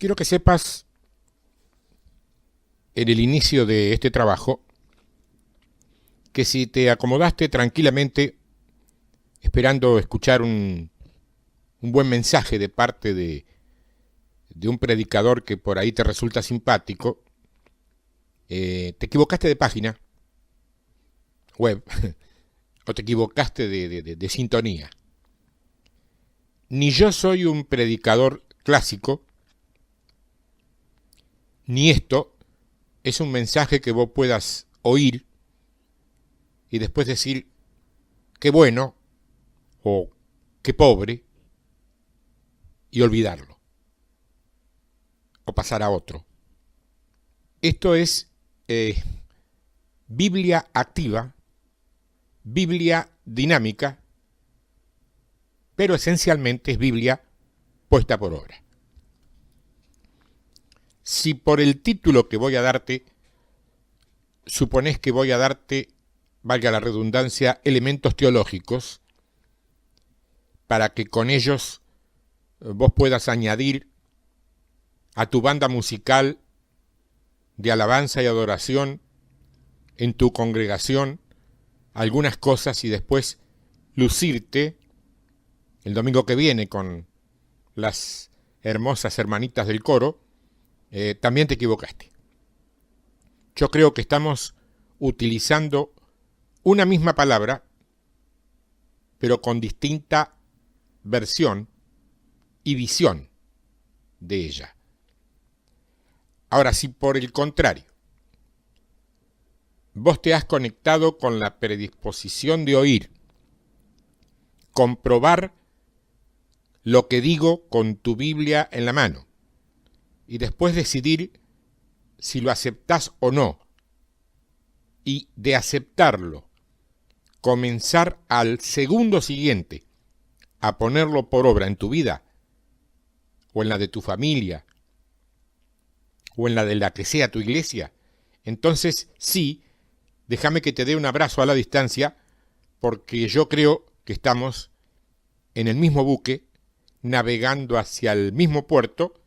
Quiero que sepas, en el inicio de este trabajo, que si te acomodaste tranquilamente esperando escuchar un buen mensaje de parte de un predicador que por ahí te resulta simpático, te equivocaste de página web o te equivocaste de sintonía. Ni yo soy un predicador clásico, ni esto es un mensaje que vos puedas oír y después decir qué bueno o qué pobre y olvidarlo o pasar a otro. Esto es Biblia activa, Biblia dinámica, pero esencialmente es Biblia puesta por obra. Si por el título que voy a darte, suponés que voy a darte, valga la redundancia, elementos teológicos, para que con ellos vos puedas añadir a tu banda musical de alabanza y adoración en tu congregación algunas cosas y después lucirte el domingo que viene con las hermosas hermanitas del coro, también te equivocaste. Yo creo que estamos utilizando una misma palabra, pero con distinta versión y visión de ella. Ahora, si por el contrario, vos te has conectado con la predisposición de oír, comprobar lo que digo con tu Biblia en la mano, y después decidir si lo aceptás o no, y de aceptarlo, comenzar al segundo siguiente a ponerlo por obra en tu vida, o en la de tu familia, o en la de la que sea tu iglesia, entonces sí, déjame que te dé un abrazo a la distancia, porque yo creo que estamos en el mismo buque, navegando hacia el mismo puerto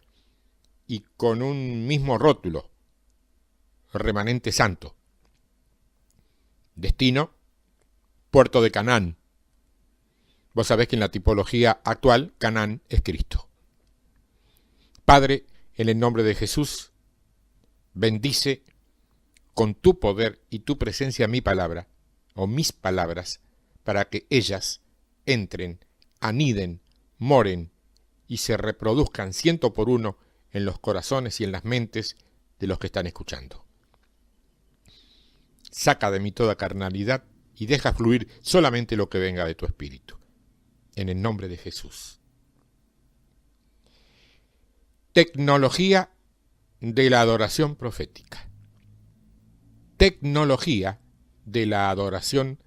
y con un mismo rótulo, remanente santo. Destino, puerto de Canaán. Vos sabés que en la tipología actual, Canaán es Cristo. Padre, en el nombre de Jesús, bendice con tu poder y tu presencia mi palabra, o mis palabras, para que ellas entren, aniden, moren y se reproduzcan 100 por 1 en los corazones y en las mentes de los que están escuchando. Saca de mí toda carnalidad y deja fluir solamente lo que venga de tu espíritu. En el nombre de Jesús. Tecnología de la adoración profética. Tecnología de la adoración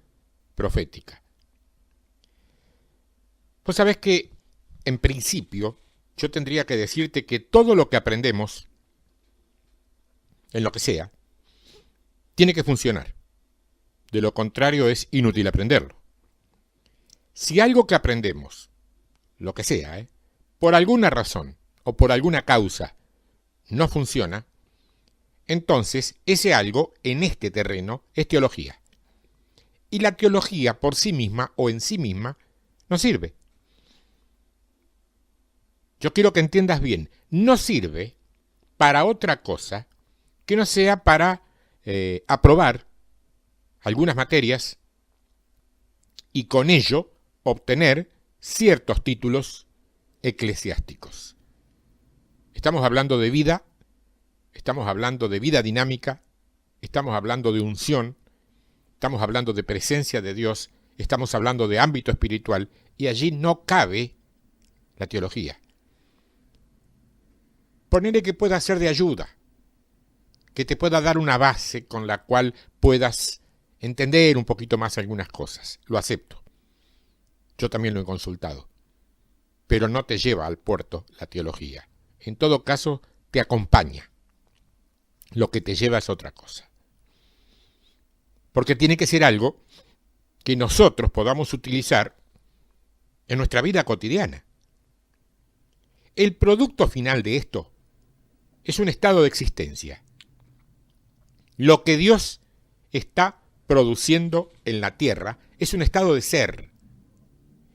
profética. Pues sabes que, en principio, yo tendría que decirte que todo lo que aprendemos, en lo que sea, tiene que funcionar. De lo contrario es inútil aprenderlo. Si algo que aprendemos, lo que sea, por alguna razón o por alguna causa no funciona, entonces ese algo en este terreno es teología. Y la teología por sí misma o en sí misma no sirve. Yo quiero que entiendas bien, no sirve para otra cosa que no sea para aprobar algunas materias y con ello obtener ciertos títulos eclesiásticos. Estamos hablando de vida, estamos hablando de vida dinámica, estamos hablando de unción, estamos hablando de presencia de Dios, estamos hablando de ámbito espiritual y allí no cabe la teología. Ponele que pueda ser de ayuda, que te pueda dar una base con la cual puedas entender un poquito más algunas cosas. Lo acepto. Yo también lo he consultado. Pero no te lleva al puerto la teología. En todo caso, te acompaña. Lo que te lleva es otra cosa. Porque tiene que ser algo que nosotros podamos utilizar en nuestra vida cotidiana. El producto final de esto es un estado de existencia. Lo que Dios está produciendo en la tierra es un estado de ser.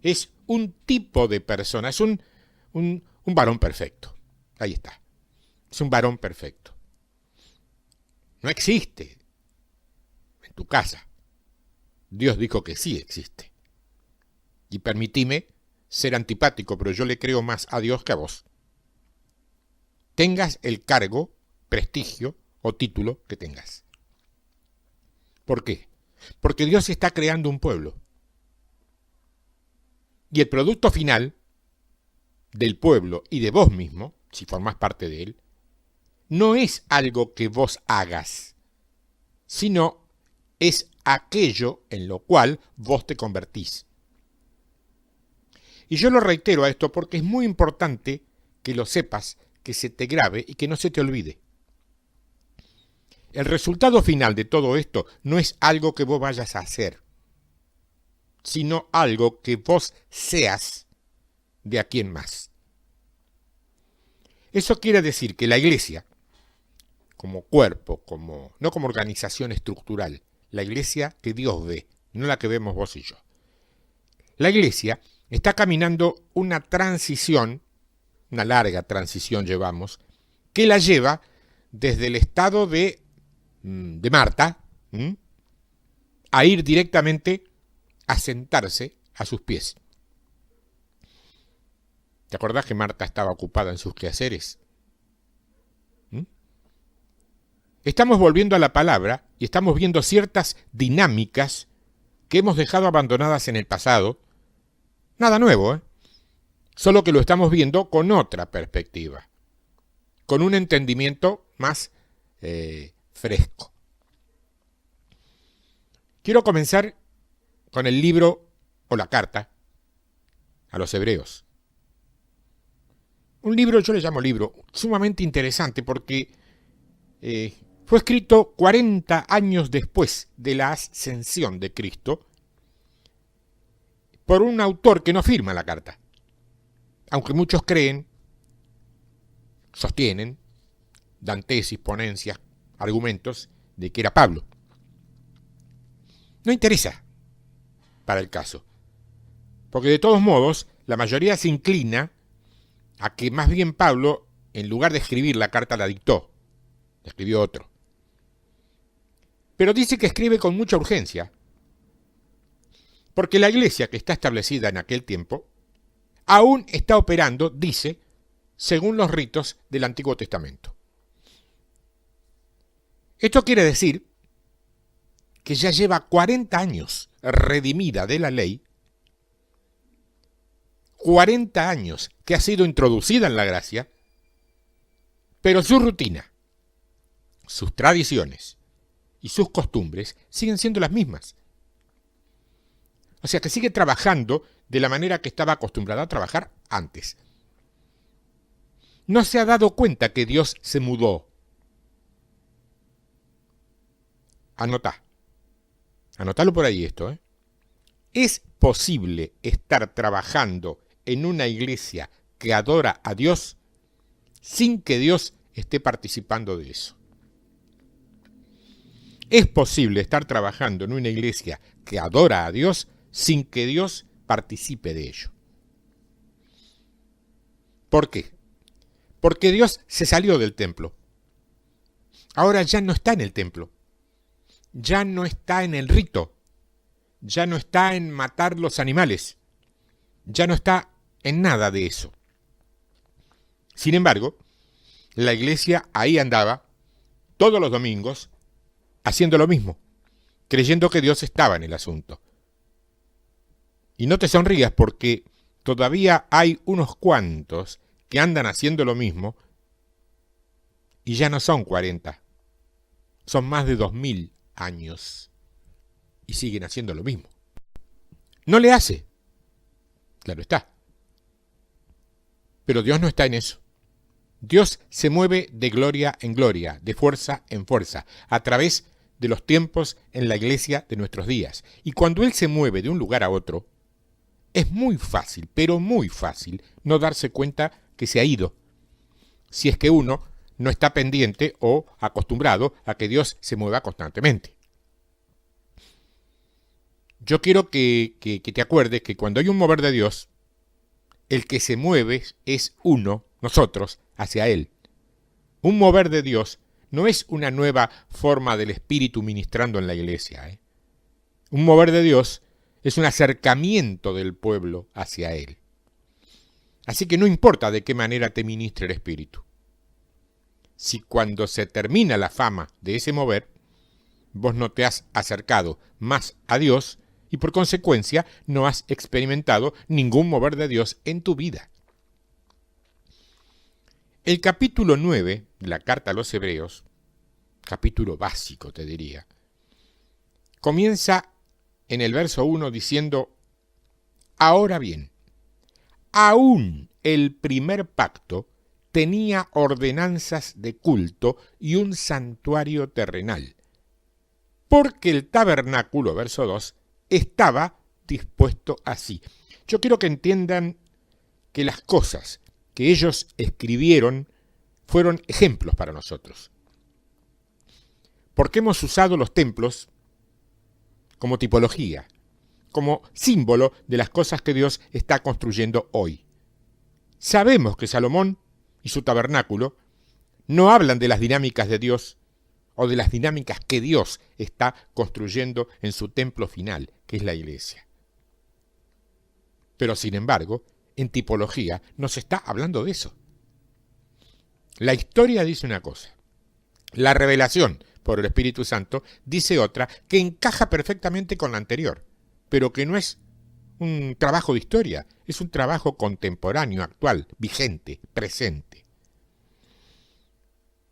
Es un tipo de persona, es un varón perfecto. Ahí está. Es un varón perfecto. No existe en tu casa. Dios dijo que sí existe. Y permitime ser antipático, pero yo le creo más a Dios que a vos. Tengas el cargo, prestigio o título que tengas. ¿Por qué? Porque Dios está creando un pueblo. Y el producto final del pueblo y de vos mismo, si formás parte de él, no es algo que vos hagas, sino es aquello en lo cual vos te convertís. Y yo lo reitero a esto porque es muy importante que lo sepas, que se te grabe y que no se te olvide. El resultado final de todo esto no es algo que vos vayas a hacer, sino algo que vos seas de aquí en más. Eso quiere decir que la iglesia, como cuerpo, no como organización estructural, la iglesia que Dios ve, no la que vemos vos y yo. La iglesia está caminando una transición, una larga transición llevamos, que la lleva desde el estado de Marta, a ir directamente a sentarse a sus pies. ¿Te acordás que Marta estaba ocupada en sus quehaceres? Estamos volviendo a la palabra y estamos viendo ciertas dinámicas que hemos dejado abandonadas en el pasado. Nada nuevo, solo que lo estamos viendo con otra perspectiva, con un entendimiento más fresco. Quiero comenzar con el libro o la carta a los Hebreos. Un libro, yo le llamo libro, sumamente interesante porque fue escrito 40 años después de la ascensión de Cristo por un autor que no firma la carta. Aunque muchos creen, sostienen, dan tesis, ponencias, argumentos de que era Pablo. No interesa para el caso, porque de todos modos la mayoría se inclina a que más bien Pablo, en lugar de escribir la carta, la dictó, la escribió otro. Pero dice que escribe con mucha urgencia, porque la iglesia que está establecida en aquel tiempo aún está operando, dice, según los ritos del Antiguo Testamento. Esto quiere decir que ya lleva 40 años redimida de la ley, 40 años que ha sido introducida en la gracia, pero su rutina, sus tradiciones y sus costumbres siguen siendo las mismas. O sea que sigue trabajando de la manera que estaba acostumbrada a trabajar antes. No se ha dado cuenta que Dios se mudó. Anotalo por ahí esto. ¿Es posible estar trabajando en una iglesia que adora a Dios sin que Dios esté participando de eso? ¿Es posible estar trabajando en una iglesia que adora a Dios sin que Dios participe de ello? ¿Por qué? Porque Dios se salió del templo. Ahora ya no está en el templo. Ya no está en el rito. Ya no está en matar los animales. Ya no está en nada de eso. Sin embargo, la iglesia ahí andaba todos los domingos haciendo lo mismo, creyendo que Dios estaba en el asunto. Y no te sonrías porque todavía hay unos cuantos que andan haciendo lo mismo y ya no son 40, son más de 2000 años y siguen haciendo lo mismo. No le hace, claro está, pero Dios no está en eso. Dios se mueve de gloria en gloria, de fuerza en fuerza, a través de los tiempos en la iglesia de nuestros días. Y cuando Él se mueve de un lugar a otro, es muy fácil, pero muy fácil, no darse cuenta que se ha ido, si es que uno no está pendiente o acostumbrado a que Dios se mueva constantemente. Yo quiero que te acuerdes que cuando hay un mover de Dios, el que se mueve es uno, nosotros, hacia Él. Un mover de Dios no es una nueva forma del Espíritu ministrando en la iglesia. Un mover de Dios es un acercamiento del pueblo hacia Él. Así que no importa de qué manera te ministre el Espíritu. Si cuando se termina la fama de ese mover, vos no te has acercado más a Dios y por consecuencia no has experimentado ningún mover de Dios en tu vida. El capítulo 9 de la carta a los Hebreos, capítulo básico te diría, comienza en el verso 1 diciendo: ahora bien, aún el primer pacto tenía ordenanzas de culto y un santuario terrenal, porque el tabernáculo, verso 2, estaba dispuesto así. Yo quiero que entiendan que las cosas que ellos escribieron fueron ejemplos para nosotros, porque hemos usado los templos como tipología, como símbolo de las cosas que Dios está construyendo hoy. Sabemos que Salomón y su tabernáculo no hablan de las dinámicas de Dios o de las dinámicas que Dios está construyendo en su templo final, que es la iglesia. Pero sin embargo, en tipología nos está hablando de eso. La historia dice una cosa, la revelación por el Espíritu Santo dice otra que encaja perfectamente con la anterior, pero que no es un trabajo de historia, es un trabajo contemporáneo, actual, vigente, presente.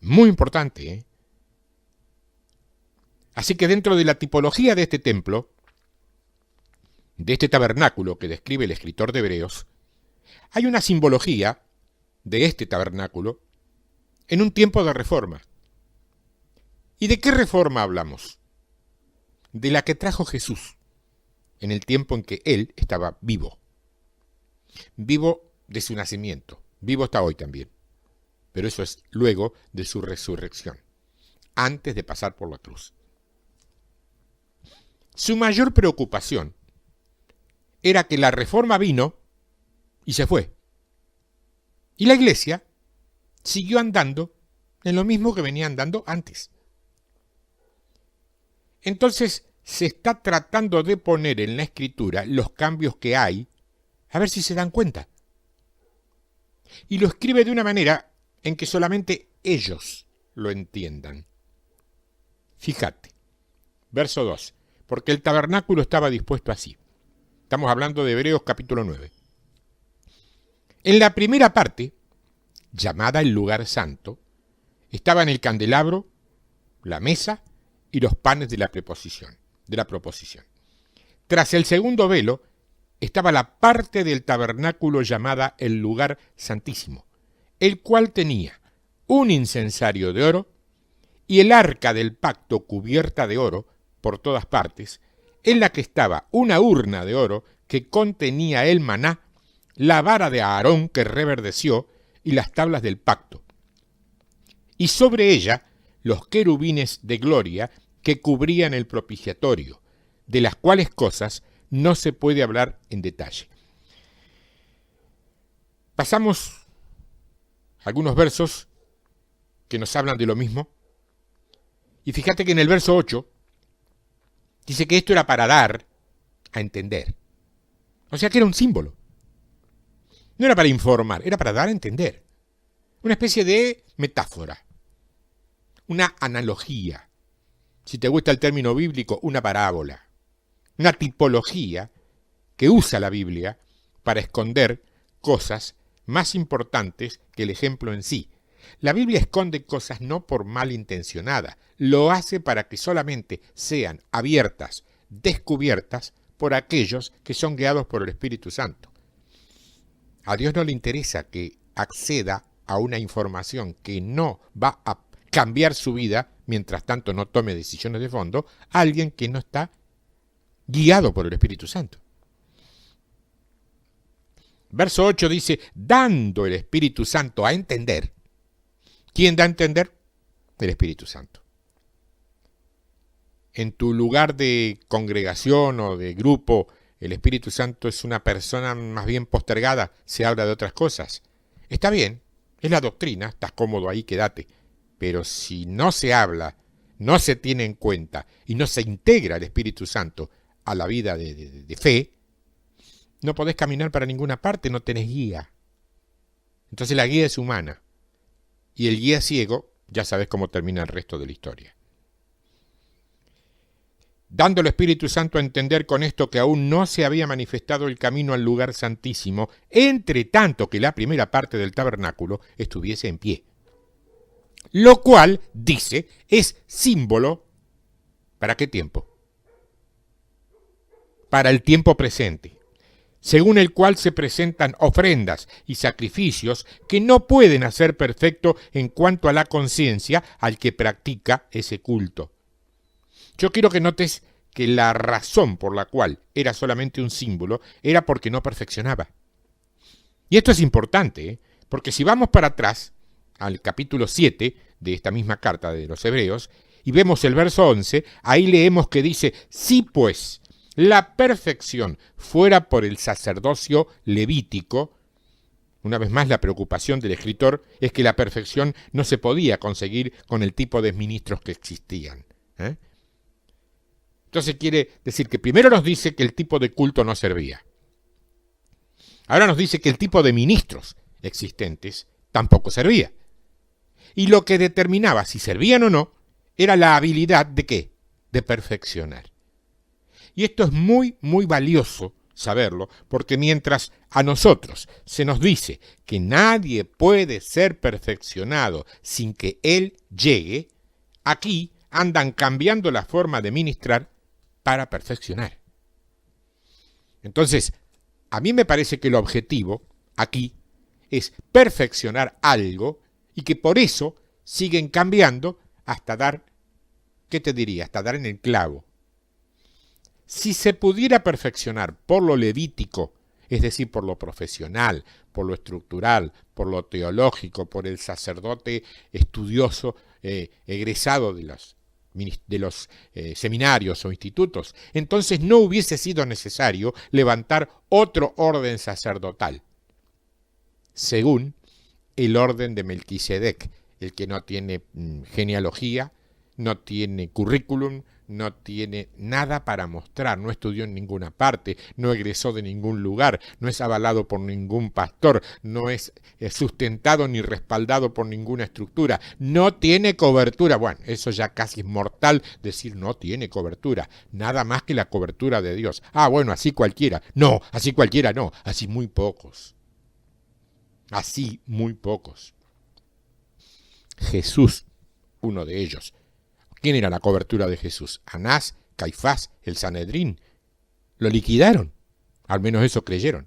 Muy importante, ¿eh? Así que dentro de la tipología de este templo, de este tabernáculo que describe el escritor de Hebreos, hay una simbología de este tabernáculo en un tiempo de reforma. ¿Y de qué reforma hablamos? De la que trajo Jesús en el tiempo en que Él estaba vivo. Vivo de su nacimiento, vivo hasta hoy también. Pero eso es luego de su resurrección, antes de pasar por la cruz. Su mayor preocupación era que la reforma vino y se fue. Y la iglesia siguió andando en lo mismo que venía andando antes. Entonces se está tratando de poner en la escritura los cambios que hay, a ver si se dan cuenta. Y lo escribe de una manera en que solamente ellos lo entiendan. Fíjate, verso 2, porque el tabernáculo estaba dispuesto así. Estamos hablando de Hebreos capítulo 9. En la primera parte, llamada el lugar santo, estaban el candelabro, la mesa y los panes de la proposición. Tras el segundo velo estaba la parte del tabernáculo llamada el lugar santísimo, el cual tenía un incensario de oro y el arca del pacto cubierta de oro por todas partes, en la que estaba una urna de oro que contenía el maná, la vara de Aarón que reverdeció y las tablas del pacto, y sobre ella los querubines de gloria que cubrían el propiciatorio, de las cuales cosas no se puede hablar en detalle. Pasamos algunos versos que nos hablan de lo mismo, y fíjate que en el verso 8 dice que esto era para dar a entender. O sea que era un símbolo. No era para informar, era para dar a entender. Una especie de metáfora, una analogía. Si te gusta el término bíblico, una parábola, una tipología que usa la Biblia para esconder cosas más importantes que el ejemplo en sí. La Biblia esconde cosas no por malintencionada, lo hace para que solamente sean abiertas, descubiertas por aquellos que son guiados por el Espíritu Santo. A Dios no le interesa que acceda a una información que no va a cambiar su vida, mientras tanto no tome decisiones de fondo, a alguien que no está guiado por el Espíritu Santo. Verso 8 dice, dando el Espíritu Santo a entender ¿Quién da a entender? El Espíritu Santo. En tu lugar de congregación o de grupo, el Espíritu Santo es una persona más bien postergada, se habla de otras cosas. Está bien, es la doctrina, estás cómodo ahí, quédate. Pero si no se habla, no se tiene en cuenta y no se integra el Espíritu Santo a la vida de fe, no podés caminar para ninguna parte, no tenés guía. Entonces la guía es humana. Y el guía ciego, ya sabes cómo termina el resto de la historia. Dando al Espíritu Santo a entender con esto que aún no se había manifestado el camino al lugar santísimo, entre tanto que la primera parte del tabernáculo estuviese en pie. Lo cual, dice, es símbolo, ¿para qué tiempo? Para el tiempo presente, según el cual se presentan ofrendas y sacrificios que no pueden hacer perfecto en cuanto a la conciencia al que practica ese culto. Yo quiero que notes que la razón por la cual era solamente un símbolo era porque no perfeccionaba. Y esto es importante, porque si vamos para atrás, al capítulo 7 de esta misma carta de los Hebreos, y vemos el verso 11, ahí leemos que dice, si pues la perfección fuera por el sacerdocio levítico, una vez más la preocupación del escritor es que la perfección no se podía conseguir con el tipo de ministros que existían. Entonces quiere decir que primero nos dice que el tipo de culto no servía. Ahora nos dice que el tipo de ministros existentes tampoco servía. Y lo que determinaba si servían o no era la habilidad de ¿qué? De perfeccionar. Y esto es muy, muy valioso saberlo, porque mientras a nosotros se nos dice que nadie puede ser perfeccionado sin que Él llegue, aquí andan cambiando la forma de ministrar para perfeccionar. Entonces, a mí me parece que el objetivo aquí es perfeccionar algo y que por eso siguen cambiando hasta dar, ¿qué te diría? Hasta dar en el clavo. Si se pudiera perfeccionar por lo levítico, es decir, por lo profesional, por lo estructural, por lo teológico, por el sacerdote estudioso, egresado de los seminarios o institutos, entonces no hubiese sido necesario levantar otro orden sacerdotal, según el orden de Melquisedec, el que no tiene genealogía, no tiene currículum, no tiene nada para mostrar, no estudió en ninguna parte, no egresó de ningún lugar, no es avalado por ningún pastor, no es sustentado ni respaldado por ninguna estructura, no tiene cobertura. Bueno, eso ya casi es mortal decir no tiene cobertura, nada más que la cobertura de Dios. Ah, bueno, así cualquiera. No, así cualquiera no, así muy pocos. Así muy pocos. Jesús, uno de ellos. ¿Quién era la cobertura de Jesús? Anás, Caifás, el Sanedrín. Lo liquidaron. Al menos eso creyeron.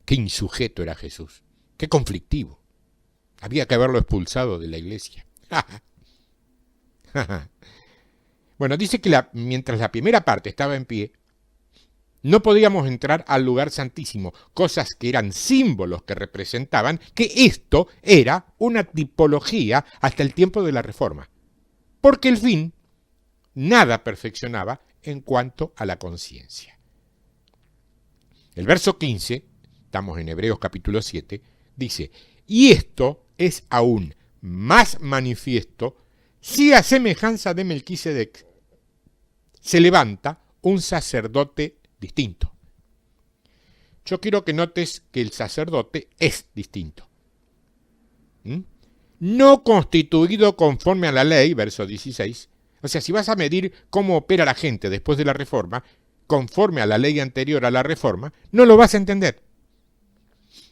Qué insujeto era Jesús. Qué conflictivo. Había que haberlo expulsado de la iglesia. Bueno, dice que mientras la primera parte estaba en pie, no podíamos entrar al lugar santísimo, cosas que eran símbolos que representaban que esto era una tipología hasta el tiempo de la Reforma, porque el fin nada perfeccionaba en cuanto a la conciencia. El verso 15, estamos en Hebreos capítulo 7, dice, y esto es aún más manifiesto si a semejanza de Melquisedec se levanta un sacerdote distinto. Yo quiero que notes que el sacerdote es distinto. No constituido conforme a la ley, verso 16. O sea, si vas a medir cómo opera la gente después de la reforma, conforme a la ley anterior a la reforma, no lo vas a entender.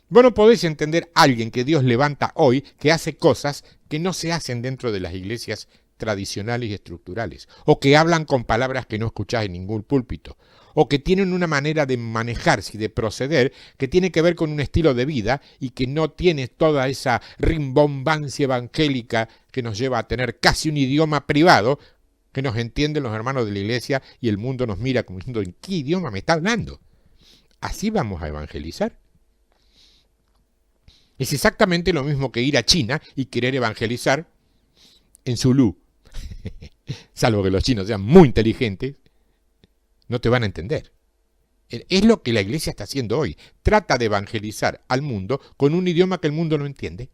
Vos no podés entender a alguien que Dios levanta hoy que hace cosas que no se hacen dentro de las iglesias tradicionales y estructurales, o que hablan con palabras que no escuchás en ningún púlpito, o que tienen una manera de manejarse y de proceder que tiene que ver con un estilo de vida y que no tiene toda esa rimbombancia evangélica que nos lleva a tener casi un idioma privado que nos entienden los hermanos de la iglesia y el mundo nos mira como diciendo, ¿en qué idioma me está hablando? ¿Así vamos a evangelizar? Es exactamente lo mismo que ir a China y querer evangelizar en Zulú. Salvo que los chinos sean muy inteligentes, no te van a entender. Es lo que la iglesia está haciendo hoy. Trata de evangelizar al mundo con un idioma que el mundo no entiende.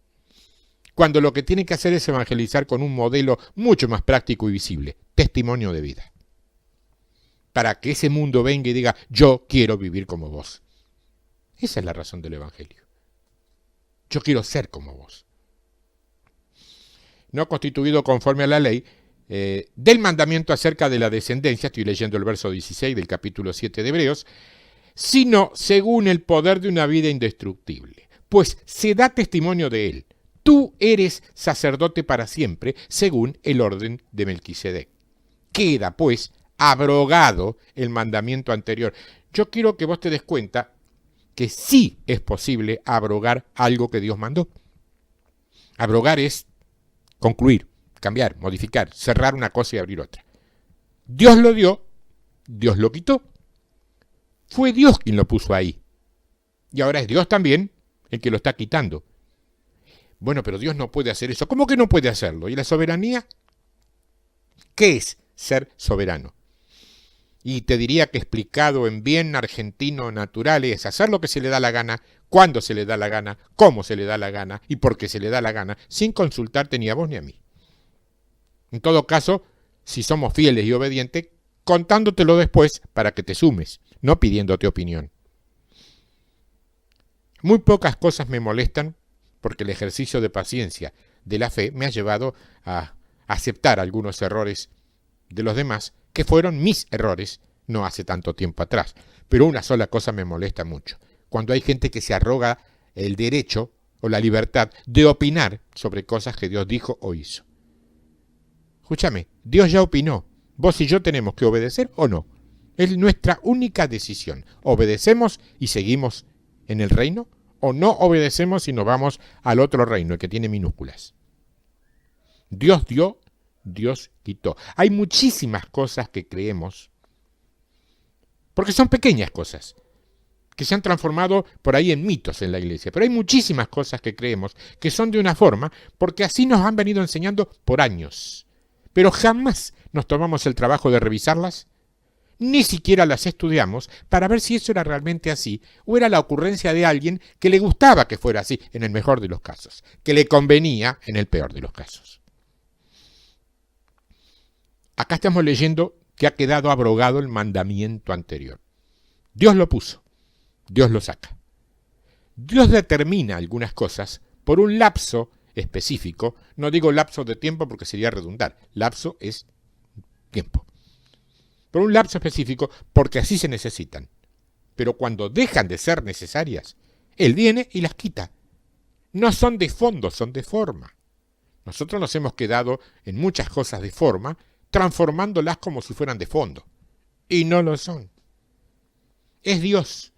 Cuando lo que tiene que hacer es evangelizar con un modelo mucho más práctico y visible. Testimonio de vida. Para que ese mundo venga y diga, yo quiero vivir como vos. Esa es la razón del evangelio. Yo quiero ser como vos. No constituido conforme a la ley, del mandamiento acerca de la descendencia, estoy leyendo el verso 16 del capítulo 7 de Hebreos, sino según el poder de una vida indestructible, pues se da testimonio de él. Tú eres sacerdote para siempre, según el orden de Melquisedec. Queda, pues, abrogado el mandamiento anterior. Yo quiero que vos te des cuenta que sí es posible abrogar algo que Dios mandó. Abrogar es concluir, cambiar, modificar, cerrar una cosa y abrir otra. Dios lo dio, Dios lo quitó. Fue Dios quien lo puso ahí. Y ahora es Dios también el que lo está quitando. Bueno, pero Dios no puede hacer eso. ¿Cómo que no puede hacerlo? ¿Y la soberanía? ¿Qué es ser soberano? Y te diría que explicado en bien argentino natural es hacer lo que se le da la gana, cuando se le da la gana, cómo se le da la gana y por qué se le da la gana, sin consultarte ni a vos ni a mí. En todo caso, si somos fieles y obedientes, contándotelo después para que te sumes, no pidiéndote opinión. Muy pocas cosas me molestan porque el ejercicio de paciencia de la fe me ha llevado a aceptar algunos errores de los demás que fueron mis errores no hace tanto tiempo atrás. Pero una sola cosa me molesta mucho, cuando hay gente que se arroga el derecho o la libertad de opinar sobre cosas que Dios dijo o hizo. Escúchame, Dios ya opinó, vos y yo tenemos que obedecer o no. Es nuestra única decisión. ¿Obedecemos y seguimos en el reino? ¿O no obedecemos y nos vamos al otro reino, el que tiene minúsculas? Dios dio, Dios quitó. Hay muchísimas cosas que creemos, porque son pequeñas cosas, que se han transformado por ahí en mitos en la iglesia. Pero hay muchísimas cosas que creemos que son de una forma, porque así nos han venido enseñando por años. Pero jamás nos tomamos el trabajo de revisarlas, ni siquiera las estudiamos para ver si eso era realmente así, o era la ocurrencia de alguien que le gustaba que fuera así, en el mejor de los casos, que le convenía en el peor de los casos. Acá estamos leyendo que ha quedado abrogado el mandamiento anterior. Dios lo puso, Dios lo saca. Dios determina algunas cosas por un lapso específico. No digo lapso de tiempo porque sería redundar. Lapso es tiempo. Por un lapso específico porque así se necesitan. Pero cuando dejan de ser necesarias, Él viene y las quita. No son de fondo, son de forma. Nosotros nos hemos quedado en muchas cosas de forma, transformándolas como si fueran de fondo. Y no lo son. Es Dios.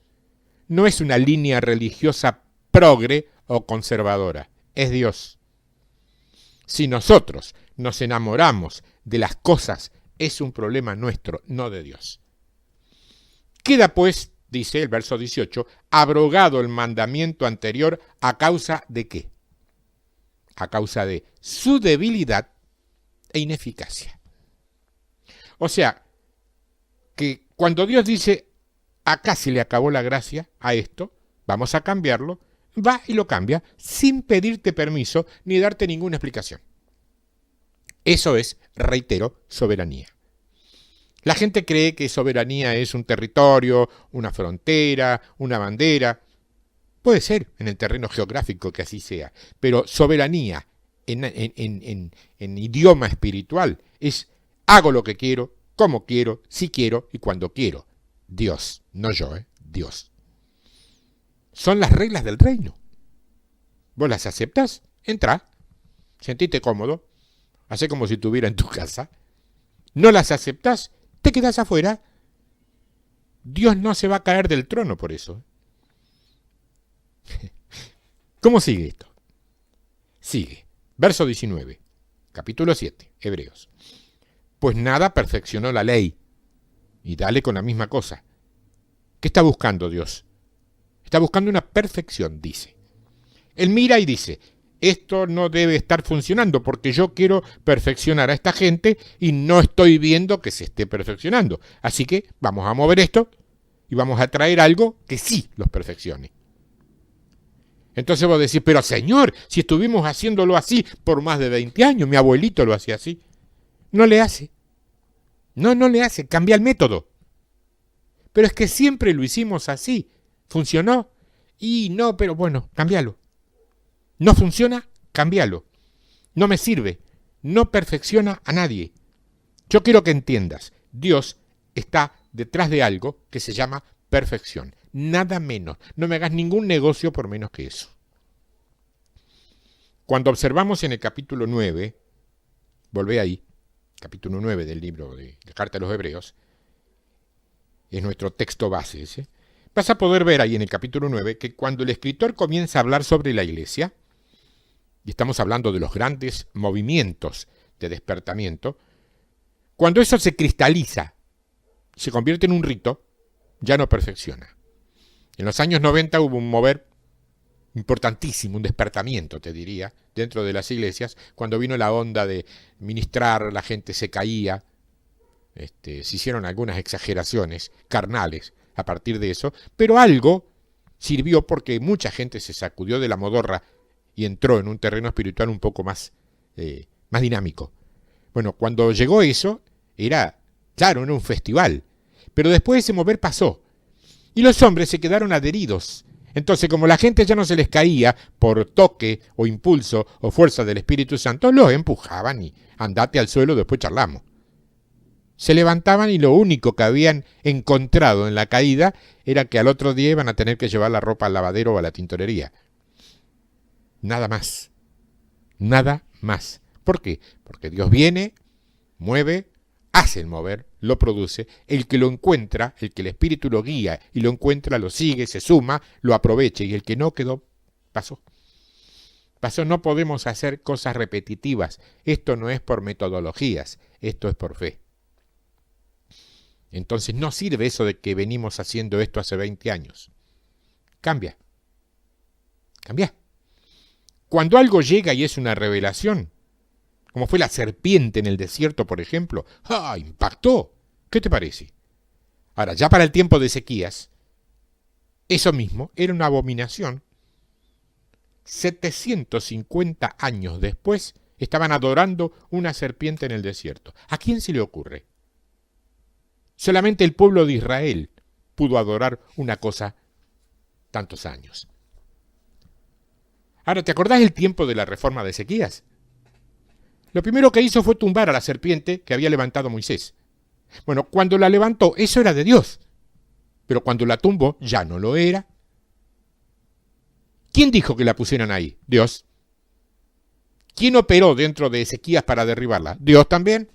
No es una línea religiosa progre o conservadora. Es Dios. Si nosotros nos enamoramos de las cosas, es un problema nuestro, no de Dios. Queda pues, dice el verso 18, abrogado el mandamiento anterior a causa de ¿qué? A causa de su debilidad e ineficacia. O sea, que cuando Dios dice, acá se le acabó la gracia a esto, vamos a cambiarlo, va y lo cambia sin pedirte permiso ni darte ninguna explicación. Eso es, reitero, soberanía. La gente cree que soberanía es un territorio, una frontera, una bandera. Puede ser en el terreno geográfico que así sea, pero soberanía en idioma espiritual es hago lo que quiero, como quiero, si quiero y cuando quiero. Dios, no yo, Dios. Son las reglas del reino. ¿Vos las aceptas? Entra, sentite cómodo, hacé como si estuviera en tu casa. ¿No las aceptas? Te quedas afuera. Dios no se va a caer del trono por eso. ¿Cómo sigue esto? Sigue. Verso 19, capítulo 7, Hebreos. Pues nada perfeccionó la ley. Y dale con la misma cosa. ¿Qué está buscando Dios? Está buscando una perfección, dice. Él mira y dice, esto no debe estar funcionando porque yo quiero perfeccionar a esta gente y no estoy viendo que se esté perfeccionando. Así que vamos a mover esto y vamos a traer algo que sí los perfeccione. Entonces vos decís, pero señor, si estuvimos haciéndolo así por más de 20 años, mi abuelito lo hacía así. No le hace. No le hace, cambia el método. Pero es que siempre lo hicimos así. ¿Funcionó? Y no, pero bueno, cámbialo. No funciona, cámbialo. No me sirve, no perfecciona a nadie. Yo quiero que entiendas, Dios está detrás de algo que se llama perfección. Nada menos. No me hagas ningún negocio por menos que eso. Cuando observamos en el capítulo 9, volvé ahí, capítulo 9 del libro de la Carta a los Hebreos, es nuestro texto base ese, vas a poder ver ahí en el capítulo 9 que cuando el escritor comienza a hablar sobre la iglesia, y estamos hablando de los grandes movimientos de despertamiento, cuando eso se cristaliza, se convierte en un rito, ya no perfecciona. En los años 90 hubo un mover importantísimo, un despertamiento, te diría, dentro de las iglesias, cuando vino la onda de ministrar, la gente se caía, se hicieron algunas exageraciones carnales a partir de eso, pero algo sirvió porque mucha gente se sacudió de la modorra y entró en un terreno espiritual un poco más dinámico. Bueno, cuando llegó eso, era un festival, pero después ese mover pasó, y los hombres se quedaron adheridos. Entonces, como la gente ya no se les caía por toque o impulso o fuerza del Espíritu Santo, los empujaban y andate al suelo, después charlamos. Se levantaban y lo único que habían encontrado en la caída era que al otro día iban a tener que llevar la ropa al lavadero o a la tintorería. Nada más. Nada más. ¿Por qué? Porque Dios viene, mueve, hace el mover, lo produce, el que lo encuentra, el que el Espíritu lo guía y lo encuentra, lo sigue, se suma, lo aprovecha, y el que no quedó, pasó. Pasó, no podemos hacer cosas repetitivas. Esto no es por metodologías, esto es por fe. Entonces no sirve eso de que venimos haciendo esto hace 20 años. Cambia. Cambia. Cuando algo llega y es una revelación, como fue la serpiente en el desierto, por ejemplo, ¡ah! Impactó. ¿Qué te parece? Ahora, ya para el tiempo de Ezequías, eso mismo era una abominación. 750 años después, estaban adorando una serpiente en el desierto. ¿A quién se le ocurre? Solamente el pueblo de Israel pudo adorar una cosa tantos años. Ahora, ¿te acordás el tiempo de la reforma de Ezequías? Lo primero que hizo fue tumbar a la serpiente que había levantado Moisés. Bueno, cuando la levantó, eso era de Dios. Pero cuando la tumbó, ya no lo era. ¿Quién dijo que la pusieran ahí? Dios. ¿Quién operó dentro de Ezequías para derribarla? Dios también.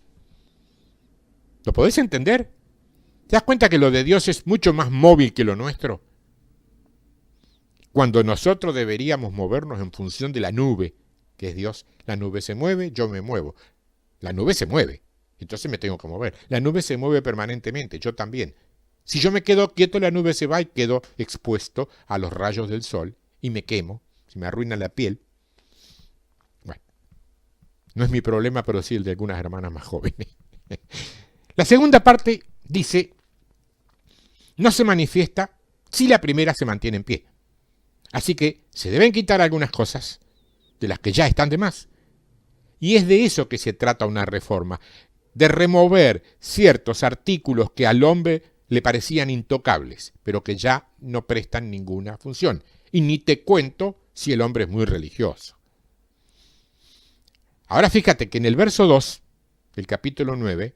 ¿Lo podés entender? ¿Te das cuenta que lo de Dios es mucho más móvil que lo nuestro? Cuando nosotros deberíamos movernos en función de la nube, que es Dios. La nube se mueve, yo me muevo. La nube se mueve, entonces me tengo que mover. La nube se mueve permanentemente, yo también. Si yo me quedo quieto, la nube se va y quedo expuesto a los rayos del sol y me quemo, se me arruina la piel. Bueno, no es mi problema, pero sí el de algunas hermanas más jóvenes. La segunda parte dice, no se manifiesta si la primera se mantiene en pie. Así que se deben quitar algunas cosas de las que ya están de más. Y es de eso que se trata una reforma, de remover ciertos artículos que al hombre le parecían intocables, pero que ya no prestan ninguna función. Y ni te cuento si el hombre es muy religioso. Ahora fíjate que en el verso 2 del capítulo 9,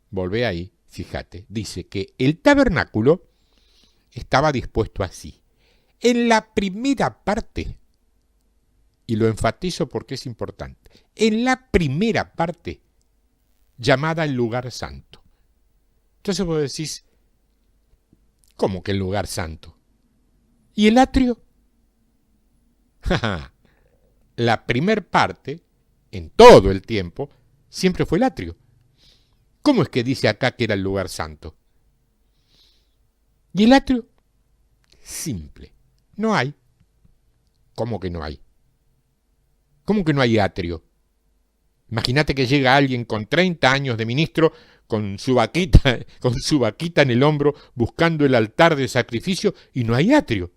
volvé ahí, fíjate, dice que el tabernáculo estaba dispuesto así. En la primera parte, y lo enfatizo porque es importante, en la primera parte, llamada el lugar santo. Entonces vos decís, ¿cómo que el lugar santo? ¿Y el atrio? La primer parte, en todo el tiempo, siempre fue el atrio. ¿Cómo es que dice acá que era el lugar santo? ¿Y el atrio? Simple, no hay. ¿Cómo que no hay? ¿Cómo que no hay atrio? Imagínate que llega alguien con 30 años de ministro con su vaquita en el hombro buscando el altar de sacrificio y no hay atrio.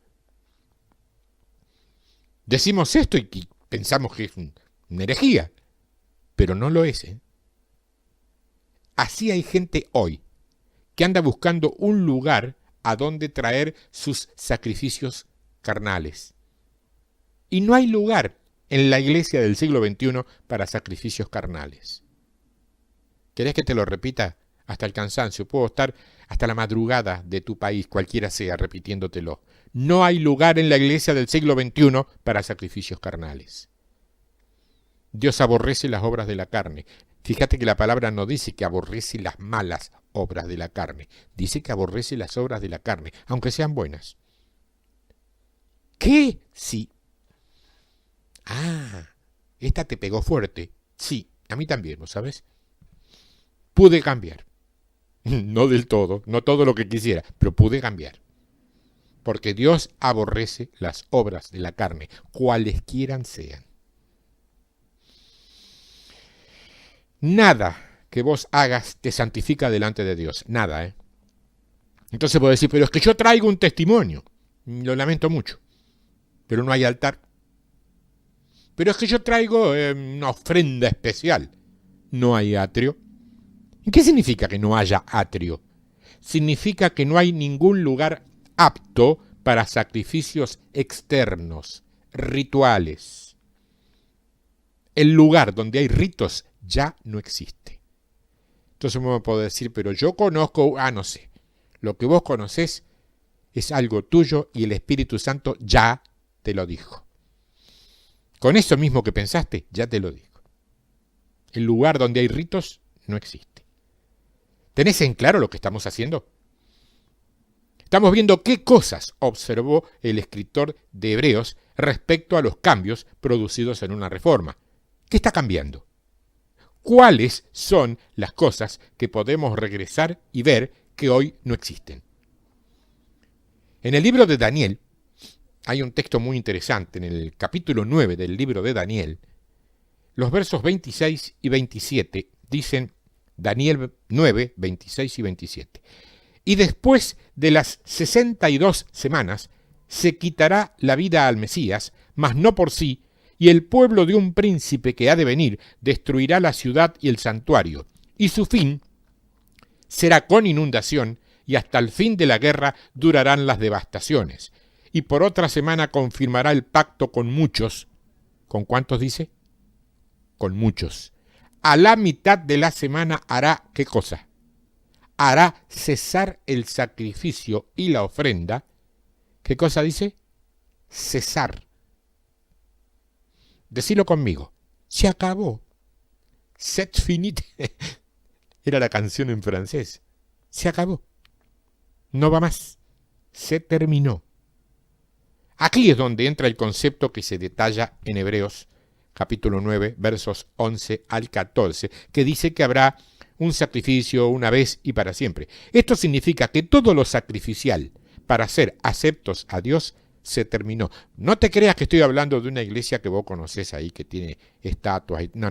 Decimos esto y pensamos que es una herejía, pero no lo es, ¿eh? Así hay gente hoy que anda buscando un lugar a donde traer sus sacrificios carnales. Y no hay lugar en la iglesia del siglo XXI para sacrificios carnales. ¿Querés que te lo repita hasta el cansancio? Puedo estar hasta la madrugada de tu país, cualquiera sea, repitiéndotelo. No hay lugar en la iglesia del siglo XXI para sacrificios carnales. Dios aborrece las obras de la carne. Fíjate que la palabra no dice que aborrece las malas obras de la carne. Dice que aborrece las obras de la carne, aunque sean buenas. ¿Qué? Sí. Ah, esta te pegó fuerte. Sí, a mí también, ¿no sabes? Pude cambiar. No del todo, no todo lo que quisiera, pero pude cambiar. Porque Dios aborrece las obras de la carne, cualesquiera sean. Nada que vos hagas te santifica delante de Dios. Nada, ¿eh? Entonces puedo decir, pero es que yo traigo un testimonio. Lo lamento mucho. Pero no hay altar. Pero es que yo traigo una ofrenda especial. No hay atrio. ¿Qué significa que no haya atrio? Significa que no hay ningún lugar apto para sacrificios externos, rituales. El lugar donde hay ritos ya no existe. Entonces uno puede decir, pero yo conozco, no sé. Lo que vos conocés es algo tuyo y el Espíritu Santo ya te lo dijo. Con eso mismo que pensaste, ya te lo dijo. El lugar donde hay ritos no existe. ¿Tenés en claro lo que estamos haciendo? Estamos viendo qué cosas observó el escritor de Hebreos respecto a los cambios producidos en una reforma. ¿Qué está cambiando? ¿Cuáles son las cosas que podemos regresar y ver que hoy no existen? En el libro de Daniel hay un texto muy interesante, en el capítulo 9 del libro de Daniel, los versos 26 y 27 dicen, Daniel 9, 26 y 27. Y después de las 62 semanas se quitará la vida al Mesías, mas no por sí, y el pueblo de un príncipe que ha de venir destruirá la ciudad y el santuario, y su fin será con inundación, y hasta el fin de la guerra durarán las devastaciones. Y por otra semana confirmará el pacto con muchos. ¿Con cuántos dice? Con muchos. A la mitad de la semana hará, ¿qué cosa? Hará cesar el sacrificio y la ofrenda. ¿Qué cosa dice? Cesar. Decilo conmigo. Se acabó. C'est fini. Era la canción en francés. Se acabó. No va más. Se terminó. Aquí es donde entra el concepto que se detalla en Hebreos capítulo 9, versos 11 al 14, que dice que habrá un sacrificio una vez y para siempre. Esto significa que todo lo sacrificial para ser aceptos a Dios se terminó. No te creas que estoy hablando de una iglesia que vos conocés ahí, que tiene estatuas. No.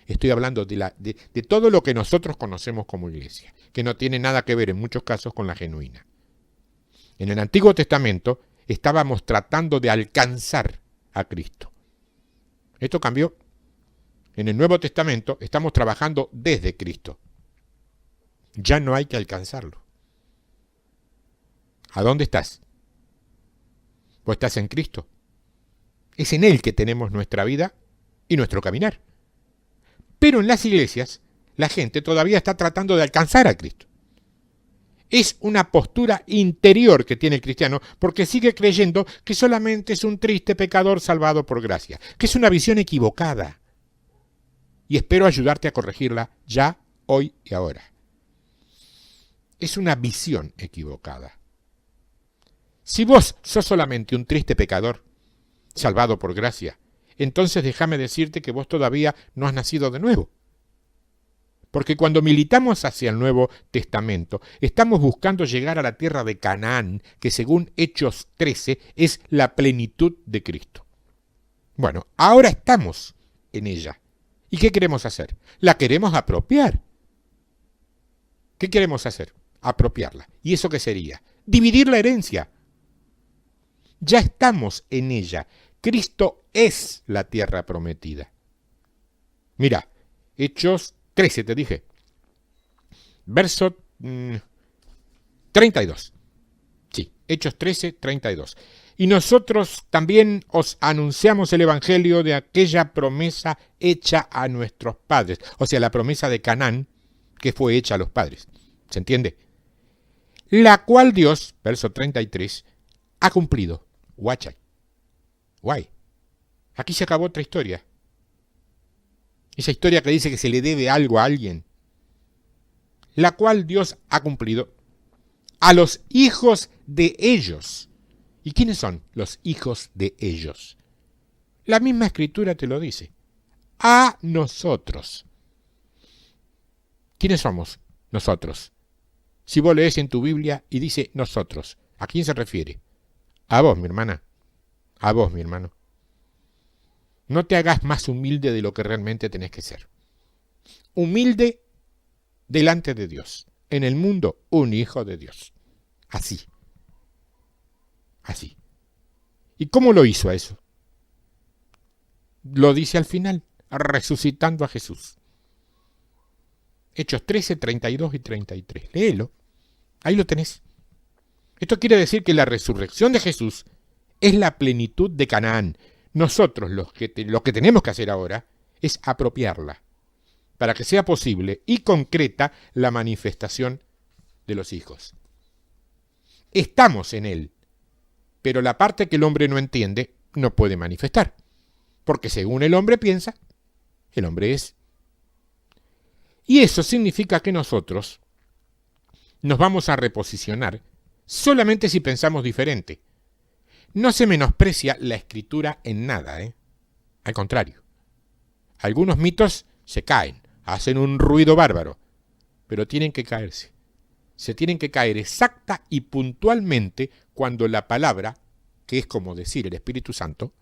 Estoy hablando de todo lo que nosotros conocemos como iglesia, que no tiene nada que ver en muchos casos con la genuina. En el Antiguo Testamento estábamos tratando de alcanzar a Cristo. Esto cambió. En el Nuevo Testamento estamos trabajando desde Cristo. Ya no hay que alcanzarlo. ¿A dónde estás? Vos estás en Cristo. Es en Él que tenemos nuestra vida y nuestro caminar. Pero en las iglesias, la gente todavía está tratando de alcanzar a Cristo. Es una postura interior que tiene el cristiano porque sigue creyendo que solamente es un triste pecador salvado por gracia, que es una visión equivocada. Y espero ayudarte a corregirla ya, hoy y ahora. Es una visión equivocada. Si vos sos solamente un triste pecador salvado por gracia, entonces déjame decirte que vos todavía no has nacido de nuevo. Porque cuando militamos hacia el Nuevo Testamento, estamos buscando llegar a la tierra de Canaán, que según Hechos 13 es la plenitud de Cristo. Bueno, ahora estamos en ella. ¿Y qué queremos hacer? La queremos apropiar. ¿Qué queremos hacer? Apropiarla. ¿Y eso qué sería? Dividir la herencia. Ya estamos en ella. Cristo es la tierra prometida. Mira, Hechos 13, te dije. Verso 32. Sí, Hechos 13, 32. Y nosotros también os anunciamos el evangelio de aquella promesa hecha a nuestros padres. O sea, la promesa de Canaán que fue hecha a los padres. ¿Se entiende? La cual Dios, verso 33, ha cumplido. Guay. Aquí se acabó otra historia. Esa historia que dice que se le debe algo a alguien. La cual Dios ha cumplido a los hijos de ellos. ¿Y quiénes son los hijos de ellos? La misma escritura te lo dice. A nosotros. ¿Quiénes somos nosotros? Si vos lees en tu Biblia y dice nosotros, ¿a quién se refiere? A vos, mi hermana. A vos, mi hermano. No te hagas más humilde de lo que realmente tenés que ser. Humilde delante de Dios. En el mundo, un hijo de Dios. Así. Así. ¿Y cómo lo hizo a eso? Lo dice al final, resucitando a Jesús. Hechos 13, 32 y 33. Léelo. Ahí lo tenés. Esto quiere decir que la resurrección de Jesús es la plenitud de Canaán. Nosotros lo que tenemos que hacer ahora es apropiarla para que sea posible y concreta la manifestación de los hijos. Estamos en él, pero la parte que el hombre no entiende no puede manifestar, porque según el hombre piensa, el hombre es. Y eso significa que nosotros nos vamos a reposicionar solamente si pensamos diferente. No se menosprecia la escritura en nada, Al contrario. Algunos mitos se caen, hacen un ruido bárbaro, pero tienen que caerse. Se tienen que caer exacta y puntualmente cuando la palabra, que es como decir el Espíritu Santo,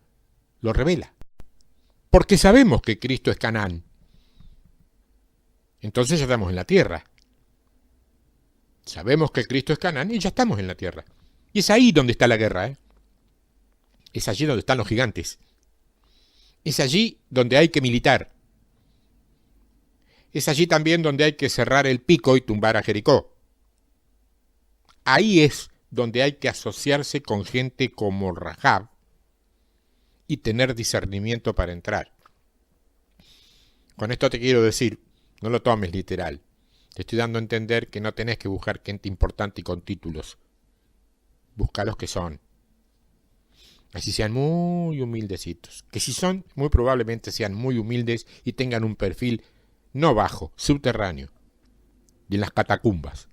lo revela. Porque sabemos que Cristo es Canaán. Entonces ya estamos en la tierra. Sabemos que Cristo es Canaán y ya estamos en la tierra. Y es ahí donde está la guerra, Es allí donde están los gigantes. Es allí donde hay que militar. Es allí también donde hay que cerrar el pico y tumbar a Jericó. Ahí es donde hay que asociarse con gente como Rahab y tener discernimiento para entrar. Con esto te quiero decir, no lo tomes literal. Te estoy dando a entender que no tenés que buscar gente importante y con títulos. Busca los que son. Así sean muy humildecitos. Que si son, muy probablemente sean muy humildes y tengan un perfil no bajo, subterráneo. Y en las catacumbas.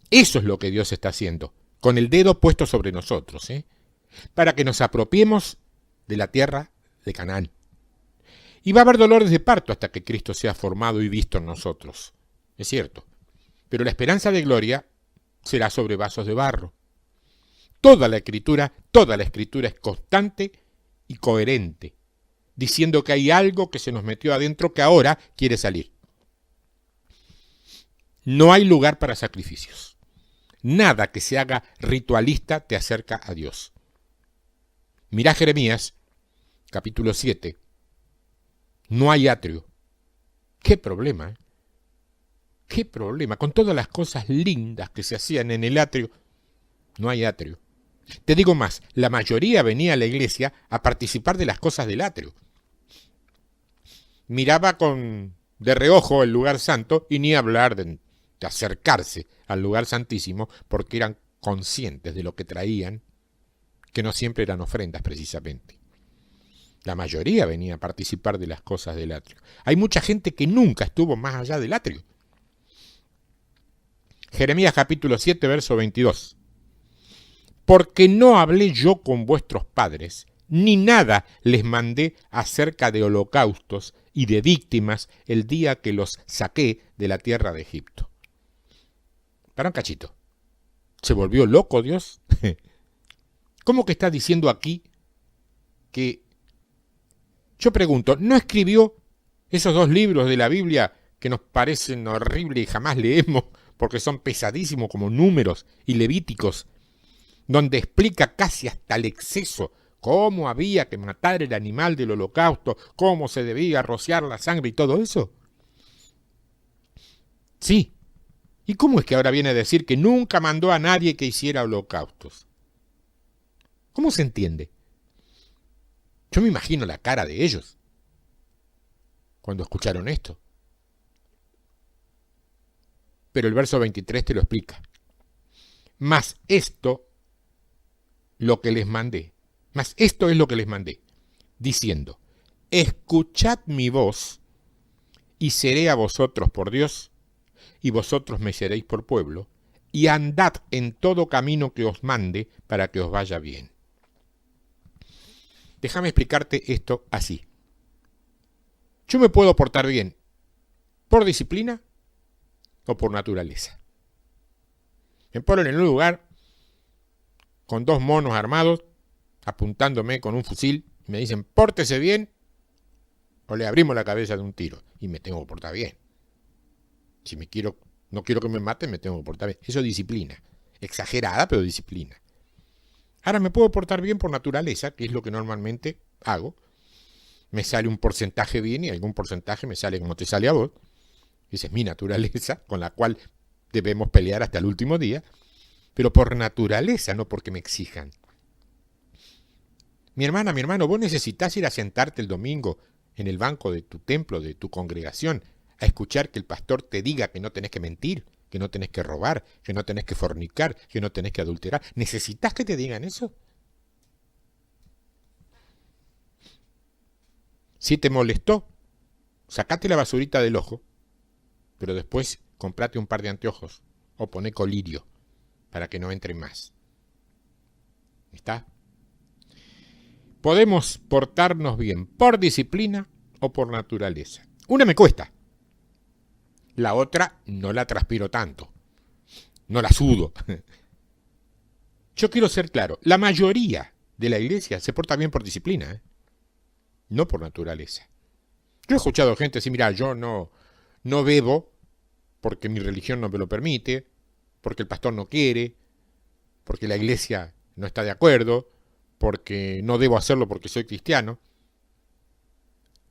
Eso es lo que Dios está haciendo, con el dedo puesto sobre nosotros, para que nos apropiemos de la tierra de Canaán. Y va a haber dolores de parto hasta que Cristo sea formado y visto en nosotros. Es cierto. Pero la esperanza de gloria será sobre vasos de barro. Toda la escritura es constante y coherente, diciendo que hay algo que se nos metió adentro que ahora quiere salir. No hay lugar para sacrificios. Nada que se haga ritualista te acerca a Dios. Mirá Jeremías, capítulo 7. No hay atrio. ¡Qué problema! ¡Qué problema! Con todas las cosas lindas que se hacían en el atrio, no hay atrio. Te digo más, la mayoría venía a la iglesia a participar de las cosas del atrio. Miraba de reojo el lugar santo y ni hablar de acercarse al lugar santísimo porque eran conscientes de lo que traían, que no siempre eran ofrendas precisamente. La mayoría venía a participar de las cosas del atrio. Hay mucha gente que nunca estuvo más allá del atrio. Jeremías capítulo 7, verso 22. Porque no hablé yo con vuestros padres, ni nada les mandé acerca de holocaustos y de víctimas el día que los saqué de la tierra de Egipto. Para un cachito. ¿Se volvió loco Dios? ¿Cómo que está diciendo aquí que, yo pregunto, ¿no escribió esos 2 libros de la Biblia que nos parecen horribles y jamás leemos porque son pesadísimos como Números y Levíticos, donde explica casi hasta el exceso cómo había que matar el animal del holocausto, cómo se debía rociar la sangre y todo eso? Sí. ¿Y cómo es que ahora viene a decir que nunca mandó a nadie que hiciera holocaustos? ¿Cómo se entiende? Yo me imagino la cara de ellos cuando escucharon esto. Pero el verso 23 te lo explica. Mas esto es lo que les mandé, diciendo, escuchad mi voz y seré a vosotros por Dios, y vosotros me seréis por pueblo, y andad en todo camino que os mande para que os vaya bien. Déjame explicarte esto así. Yo me puedo portar bien por disciplina o por naturaleza. Me ponen en un lugar con 2 monos armados apuntándome con un fusil y me dicen, pórtese bien o le abrimos la cabeza de un tiro, y me tengo que portar bien. Si no quiero que me maten, me tengo que portar bien. Eso es disciplina. Exagerada, pero disciplina. Ahora me puedo portar bien por naturaleza, que es lo que normalmente hago. Me sale un porcentaje bien y algún porcentaje me sale como te sale a vos. Esa es mi naturaleza, con la cual debemos pelear hasta el último día. Pero por naturaleza, no porque me exijan. Mi hermana, mi hermano, vos necesitas ir a sentarte el domingo en el banco de tu templo, de tu congregación, a escuchar que el pastor te diga que no tenés que mentir, que no tenés que robar, que no tenés que fornicar, que no tenés que adulterar. ¿Necesitas que te digan eso? Si te molestó, sacate la basurita del ojo, pero después comprate un par de anteojos o poné colirio para que no entre más. ¿Está? Podemos portarnos bien por disciplina o por naturaleza. Una me cuesta. La otra no la transpiro tanto. No la sudo. Yo quiero ser claro. La mayoría de la iglesia se porta bien por disciplina, no por naturaleza. Yo he escuchado gente decir, mira, yo no bebo porque mi religión no me lo permite, porque el pastor no quiere, porque la iglesia no está de acuerdo, porque no debo hacerlo porque soy cristiano.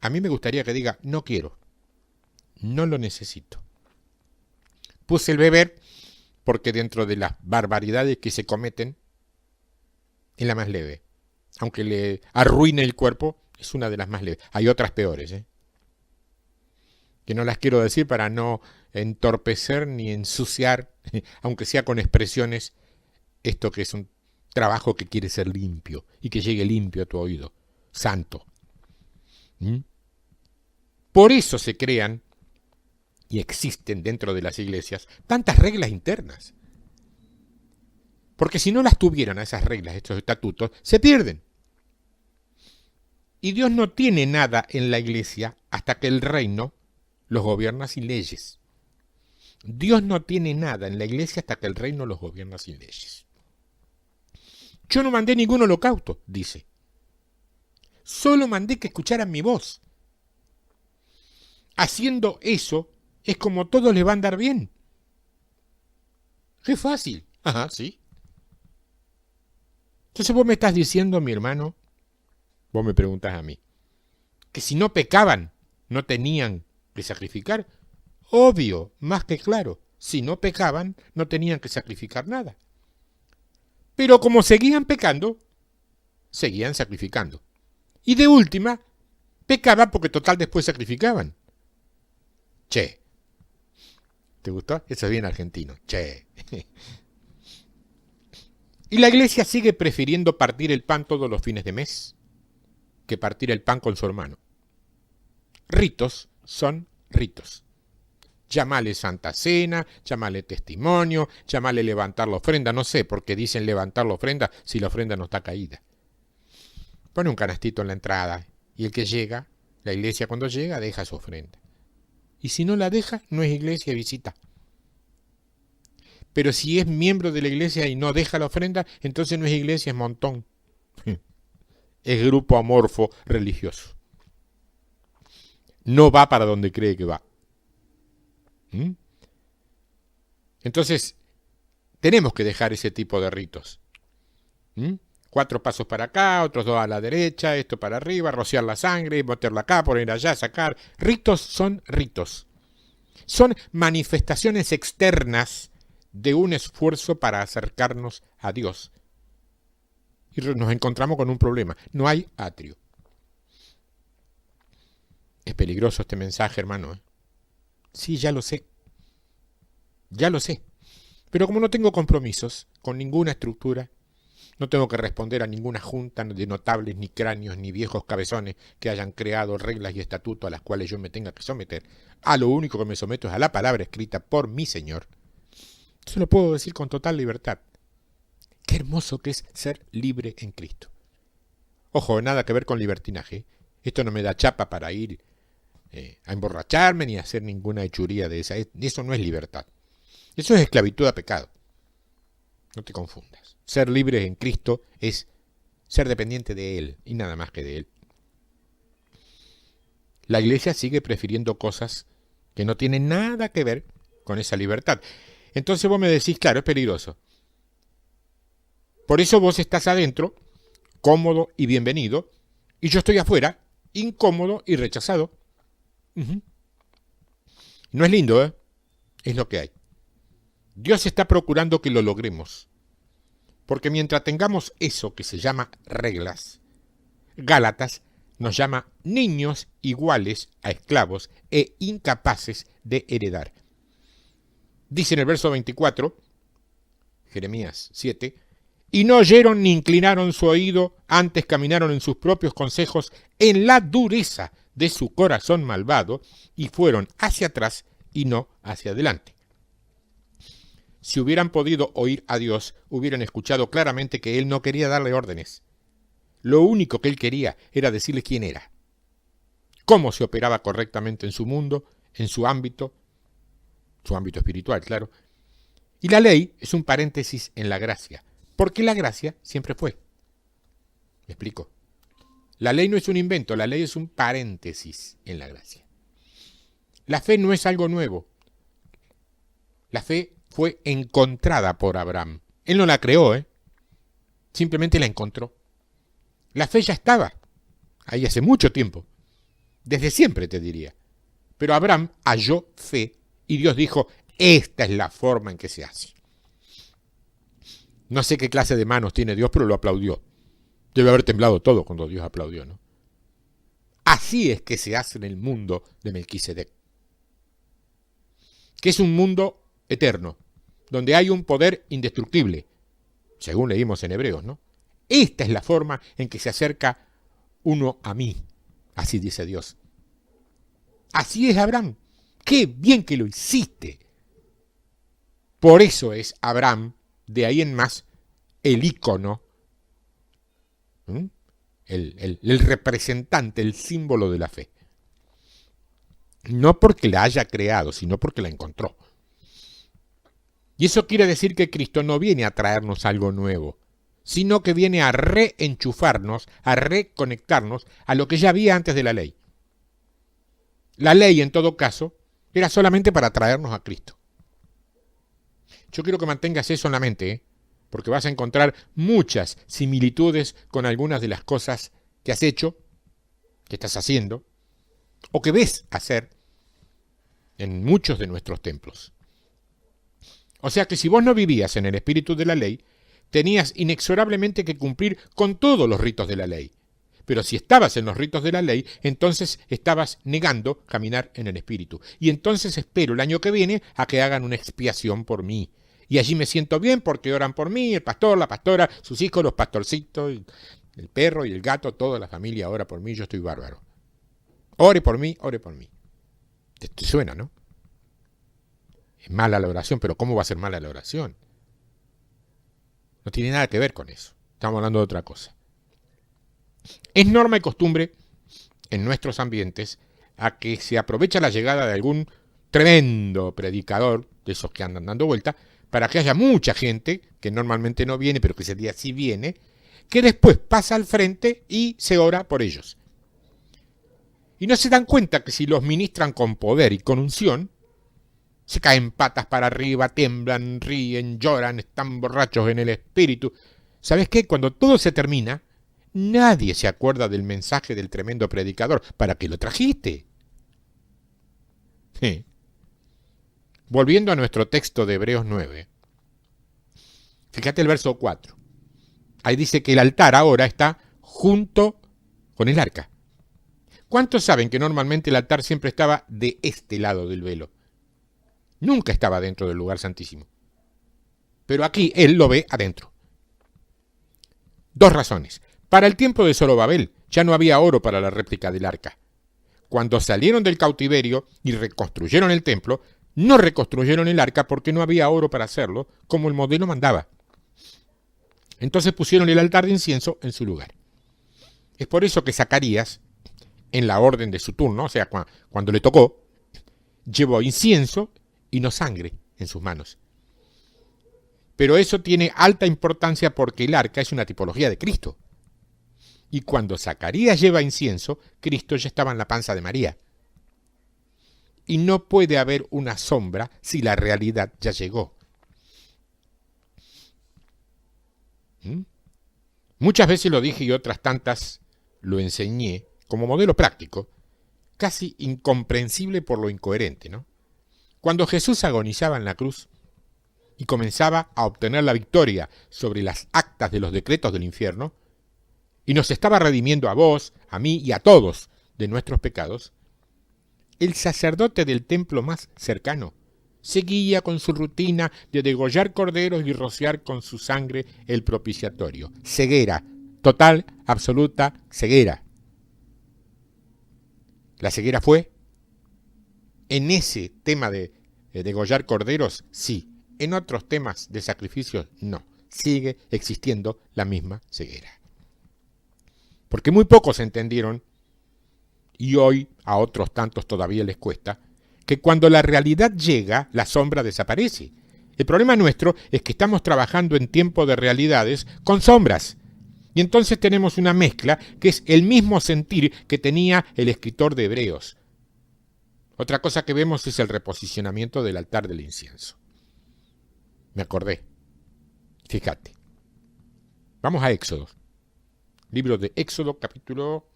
A mí me gustaría que diga, no quiero, no lo necesito. Puse el beber porque dentro de las barbaridades que se cometen es la más leve. Aunque le arruine el cuerpo, es una de las más leves. Hay otras peores, que no las quiero decir para no entorpecer ni ensuciar, aunque sea con expresiones, esto que es un trabajo que quiere ser limpio y que llegue limpio a tu oído, santo. Por eso se crean y existen dentro de las iglesias tantas reglas internas. Porque si no las tuvieran a esas reglas, estos estatutos, se pierden. Y Dios no tiene nada en la iglesia hasta que el reino los gobierna sin leyes. Dios no tiene nada en la iglesia hasta que el reino los gobierna sin leyes. Yo no mandé ningún holocausto, dice. Solo mandé que escucharan mi voz. Haciendo eso es como todo les va a andar bien. ¡Qué fácil! Ajá, sí. Entonces vos me estás diciendo, mi hermano, vos me preguntás a mí, que si no pecaban, no tenían que sacrificar. Obvio, más que claro, si no pecaban, no tenían que sacrificar nada. Pero como seguían pecando, seguían sacrificando. Y de última, pecaban porque total después sacrificaban. Che. ¿Te gustó? Eso es bien argentino. Che. Y la iglesia sigue prefiriendo partir el pan todos los fines de mes que partir el pan con su hermano. Ritos son ritos. Llámale Santa Cena, llámale testimonio, llámale levantar la ofrenda, no sé por qué dicen levantar la ofrenda si la ofrenda no está caída. Pone un canastito en la entrada y el que llega, la iglesia cuando llega deja su ofrenda. Y si no la deja, no es iglesia, visita. Pero si es miembro de la iglesia y no deja la ofrenda, entonces no es iglesia, es montón. es grupo amorfo religioso. No va para donde cree que va. ¿Mm? Entonces, tenemos que dejar ese tipo de ritos. 4 pasos para acá, otros 2 a la derecha, esto para arriba, rociar la sangre, meterla acá, poner allá, sacar. Ritos son ritos. Son manifestaciones externas de un esfuerzo para acercarnos a Dios. Y nos encontramos con un problema. No hay atrio. Es peligroso este mensaje, hermano. Sí, ya lo sé. Ya lo sé. Pero como no tengo compromisos con ninguna estructura, no tengo que responder a ninguna junta de notables, ni cráneos, ni viejos cabezones que hayan creado reglas y estatutos a las cuales yo me tenga que someter. A lo único que me someto es a la palabra escrita por mi Señor. Eso lo puedo decir con total libertad. Qué hermoso que es ser libre en Cristo. Ojo, nada que ver con libertinaje. Esto no me da chapa para ir a emborracharme ni a hacer ninguna hechuría de esa. Eso no es libertad. Eso es esclavitud a pecado. No te confundas. Ser libre en Cristo es ser dependiente de Él y nada más que de Él. La Iglesia sigue prefiriendo cosas que no tienen nada que ver con esa libertad. Entonces vos me decís, claro, es peligroso. Por eso vos estás adentro, cómodo y bienvenido, y yo estoy afuera, incómodo y rechazado. No es lindo, ¿eh? Es lo que hay. Dios está procurando que lo logremos. Porque mientras tengamos eso que se llama reglas, Gálatas nos llama niños iguales a esclavos e incapaces de heredar. Dice en el verso 24, Jeremías 7, y no oyeron ni inclinaron su oído, antes caminaron en sus propios consejos, en la dureza de su corazón malvado, y fueron hacia atrás y no hacia adelante. Si hubieran podido oír a Dios, hubieran escuchado claramente que Él no quería darle órdenes. Lo único que Él quería era decirles quién era, cómo se operaba correctamente en su mundo, en su ámbito espiritual, claro. Y la ley es un paréntesis en la gracia, porque la gracia siempre fue. ¿Me explico? La ley no es un invento, la ley es un paréntesis en la gracia. La fe no es algo nuevo. La fe fue encontrada por Abraham. Él no la creó, simplemente la encontró. La fe ya estaba ahí hace mucho tiempo, desde siempre te diría. Pero Abraham halló fe y Dios dijo, esta es la forma en que se hace. No sé qué clase de manos tiene Dios, pero lo aplaudió. Debe haber temblado todo cuando Dios aplaudió, ¿no? Así es que se hace en el mundo de Melquisedec, que es un mundo eterno, donde hay un poder indestructible, según leímos en Hebreos, ¿no? Esta es la forma en que se acerca uno a mí, así dice Dios. Así es Abraham. ¡Qué bien que lo hiciste! Por eso es Abraham, de ahí en más, el ícono, el representante, el símbolo de la fe. No porque la haya creado, sino porque la encontró. Y eso quiere decir que Cristo no viene a traernos algo nuevo, sino que viene a reenchufarnos, a reconectarnos a lo que ya había antes de la ley. La ley, en todo caso, era solamente para traernos a Cristo. Yo quiero que mantengas eso en la mente, porque vas a encontrar muchas similitudes con algunas de las cosas que has hecho, que estás haciendo, o que ves hacer en muchos de nuestros templos. O sea que si vos no vivías en el espíritu de la ley, tenías inexorablemente que cumplir con todos los ritos de la ley. Pero si estabas en los ritos de la ley, entonces estabas negando caminar en el espíritu. Y entonces espero el año que viene a que hagan una expiación por mí. Y allí me siento bien porque oran por mí, el pastor, la pastora, sus hijos, los pastorcitos, el perro y el gato, toda la familia ora por mí, yo estoy bárbaro. Ore por mí, ore por mí. Te suena, ¿no? Es mala la oración, pero ¿cómo va a ser mala la oración? No tiene nada que ver con eso. Estamos hablando de otra cosa. Es norma y costumbre en nuestros ambientes a que se aprovecha la llegada de algún tremendo predicador, de esos que andan dando vuelta, para que haya mucha gente, que normalmente no viene, pero que ese día sí viene, que después pasa al frente y se ora por ellos. Y no se dan cuenta que si los ministran con poder y con unción, se caen patas para arriba, tiemblan, ríen, lloran, están borrachos en el espíritu. ¿Sabes qué? Cuando todo se termina, nadie se acuerda del mensaje del tremendo predicador. ¿Para qué lo trajiste? Sí. Volviendo a nuestro texto de Hebreos 9, fíjate el verso 4. Ahí dice que el altar ahora está junto con el arca. ¿Cuántos saben que normalmente el altar siempre estaba de este lado del velo? Nunca estaba dentro del lugar santísimo. Pero aquí él lo ve adentro. Dos razones. Para el tiempo de Zorobabel ya no había oro para la réplica del arca. Cuando salieron del cautiverio y reconstruyeron el templo, no reconstruyeron el arca porque no había oro para hacerlo, como el modelo mandaba. Entonces pusieron el altar de incienso en su lugar. Es por eso que Zacarías, en la orden de su turno, o sea, cuando le tocó, llevó incienso y no sangre en sus manos. Pero eso tiene alta importancia porque el arca es una tipología de Cristo. Y cuando Zacarías lleva incienso, Cristo ya estaba en la panza de María. Y no puede haber una sombra si la realidad ya llegó. Muchas veces lo dije y otras tantas lo enseñé como modelo práctico, casi incomprensible por lo incoherente, ¿no? Cuando Jesús agonizaba en la cruz y comenzaba a obtener la victoria sobre las actas de los decretos del infierno, y nos estaba redimiendo a vos, a mí y a todos de nuestros pecados, el sacerdote del templo más cercano seguía con su rutina de degollar corderos y rociar con su sangre el propiciatorio. Ceguera, total, absoluta ceguera. La ceguera fue en ese tema de degollar corderos, sí. En otros temas de sacrificios, no. Sigue existiendo la misma ceguera. Porque muy pocos entendieron, y hoy a otros tantos todavía les cuesta, que cuando la realidad llega, la sombra desaparece. El problema nuestro es que estamos trabajando en tiempo de realidades con sombras. Y entonces tenemos una mezcla que es el mismo sentir que tenía el escritor de Hebreos. Otra cosa que vemos es el reposicionamiento del altar del incienso. Me acordé. Fíjate. Vamos a Éxodo. Libro de Éxodo, capítulo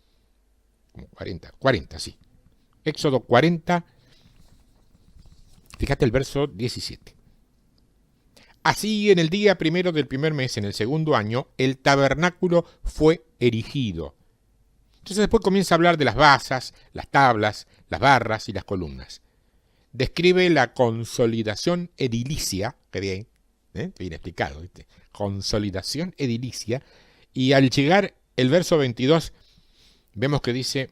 40, sí. Éxodo 40, fíjate el verso 17. Así en el día primero del primer mes, en el segundo año, el tabernáculo fue erigido. Entonces después comienza a hablar de las basas, las tablas, las barras y las columnas. Describe la consolidación edilicia, que bien, bien explicado, ¿viste? Consolidación edilicia, y al llegar el verso 22, vemos que dice,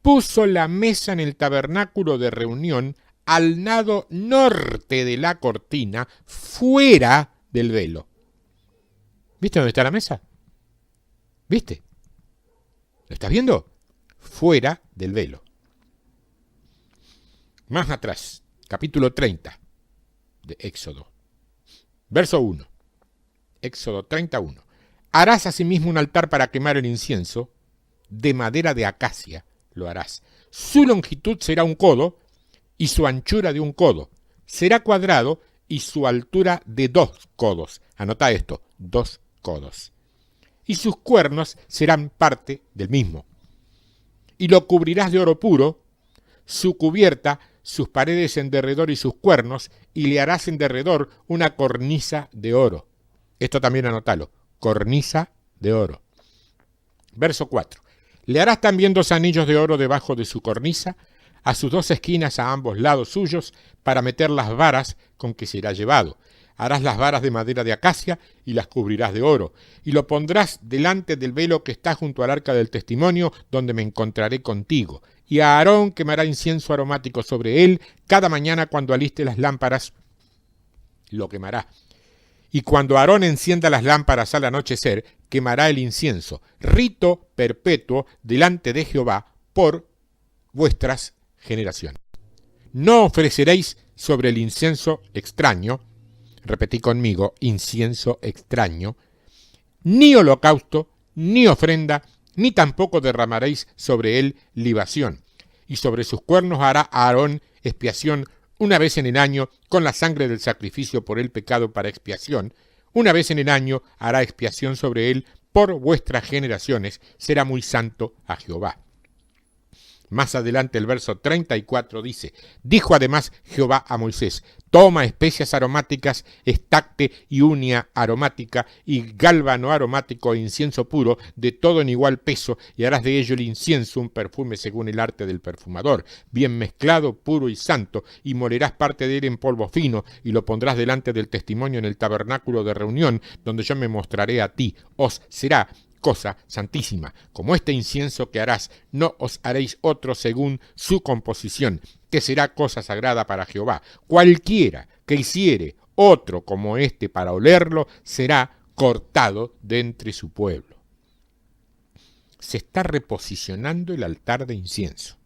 puso la mesa en el tabernáculo de reunión al lado norte de la cortina, fuera del velo. ¿Viste dónde está la mesa? ¿Viste? ¿Lo estás viendo? Fuera del velo. Más atrás, capítulo 30 de Éxodo. Verso 1. Éxodo 31. Harás asimismo un altar para quemar el incienso, de madera de acacia lo harás. Su longitud será 1 codo, y su anchura de 1 codo. Será cuadrado, y su altura de 2 codos. Anota esto, 2 codos. Y sus cuernos serán parte del mismo. Y lo cubrirás de oro puro, su cubierta, sus paredes en derredor y sus cuernos, y le harás en derredor una cornisa de oro. Esto también anótalo, cornisa de oro. Verso 4. Le harás también 2 anillos de oro debajo de su cornisa, a sus 2 esquinas a ambos lados suyos, para meter las varas con que será llevado. Harás las varas de madera de acacia y las cubrirás de oro, y lo pondrás delante del velo que está junto al arca del testimonio, donde me encontraré contigo. Y a Aarón quemará incienso aromático sobre él, cada mañana cuando aliste las lámparas, lo quemará. Y cuando Aarón encienda las lámparas al anochecer, quemará el incienso, rito perpetuo delante de Jehová por vuestras generaciones. No ofreceréis sobre el incienso extraño, repetí conmigo, incienso extraño, ni holocausto, ni ofrenda, ni tampoco derramaréis sobre él libación. Y sobre sus cuernos hará Aarón expiación una vez en el año con la sangre del sacrificio por el pecado para expiación. Una vez en el año hará expiación sobre él por vuestras generaciones. Será muy santo a Jehová. Más adelante el verso 34 dice, dijo además Jehová a Moisés, toma especias aromáticas, estacte y unia aromática, y gálbano aromático e incienso puro, de todo en igual peso, y harás de ello el incienso un perfume según el arte del perfumador, bien mezclado, puro y santo, y molerás parte de él en polvo fino, y lo pondrás delante del testimonio en el tabernáculo de reunión, donde yo me mostraré a ti, os será cosa santísima. Como este incienso que harás, no os haréis otro según su composición, que será cosa sagrada para Jehová. Cualquiera que hiciere otro como este para olerlo, será cortado de entre su pueblo. Se está reposicionando el altar de incienso.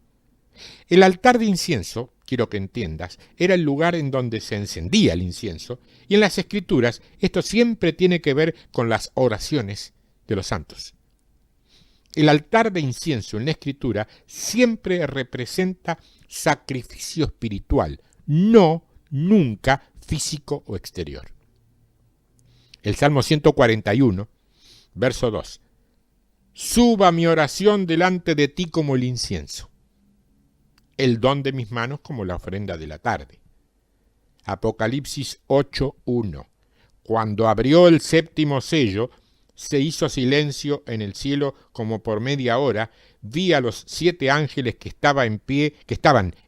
El altar de incienso, quiero que entiendas, era el lugar en donde se encendía el incienso, y en las Escrituras esto siempre tiene que ver con las oraciones de los santos. El altar de incienso en la Escritura siempre representa sacrificio espiritual, no nunca físico o exterior. El Salmo 141, verso 2. Suba mi oración delante de ti como el incienso, el don de mis manos como la ofrenda de la tarde. Apocalipsis 8:1. Cuando abrió el séptimo sello, se hizo silencio en el cielo como por media hora. Vi a los 7 ángeles que estaban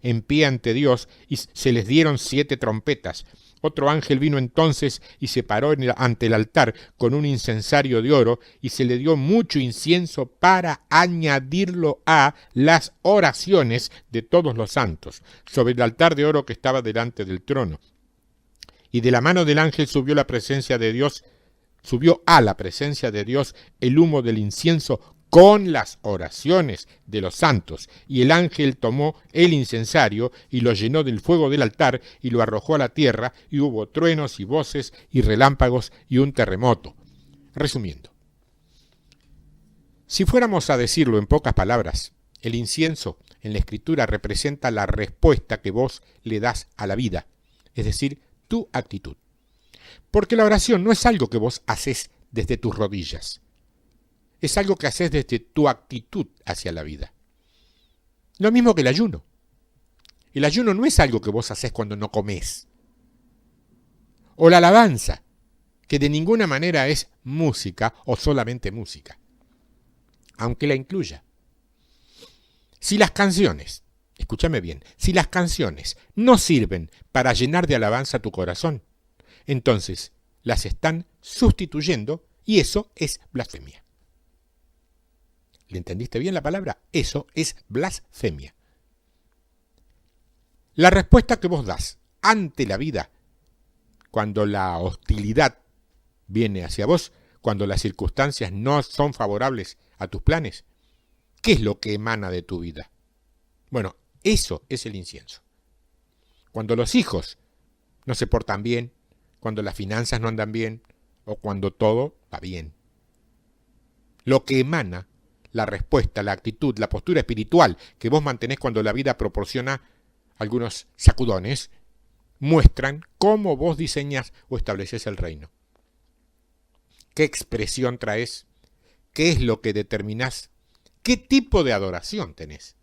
en pie ante Dios, y se les dieron 7 trompetas. Otro ángel vino entonces y se paró ante el altar con un incensario de oro, y se le dio mucho incienso para añadirlo a las oraciones de todos los santos, sobre el altar de oro que estaba delante del trono. Y de la mano del ángel subió a la presencia de Dios el humo del incienso con las oraciones de los santos, y el ángel tomó el incensario y lo llenó del fuego del altar y lo arrojó a la tierra, y hubo truenos y voces y relámpagos y un terremoto. Resumiendo, si fuéramos a decirlo en pocas palabras, el incienso en la Escritura representa la respuesta que vos le das a la vida, es decir, tu actitud. Porque la oración no es algo que vos haces desde tus rodillas. Es algo que haces desde tu actitud hacia la vida. Lo mismo que el ayuno. El ayuno no es algo que vos haces cuando no comés. O la alabanza, que de ninguna manera es música o solamente música, aunque la incluya. Si las canciones, escúchame bien, si las canciones no sirven para llenar de alabanza tu corazón, entonces las están sustituyendo, y eso es blasfemia. ¿Le entendiste bien la palabra? Eso es blasfemia. La respuesta que vos das ante la vida, cuando la hostilidad viene hacia vos, cuando las circunstancias no son favorables a tus planes, ¿qué es lo que emana de tu vida? Bueno, eso es el incienso. Cuando los hijos no se portan bien, cuando las finanzas no andan bien, o cuando todo va bien. Lo que emana, la respuesta, la actitud, la postura espiritual que vos mantenés cuando la vida proporciona algunos sacudones, muestran cómo vos diseñas o estableces el reino. ¿Qué expresión traes? ¿Qué es lo que determinás? ¿Qué tipo de adoración tenés?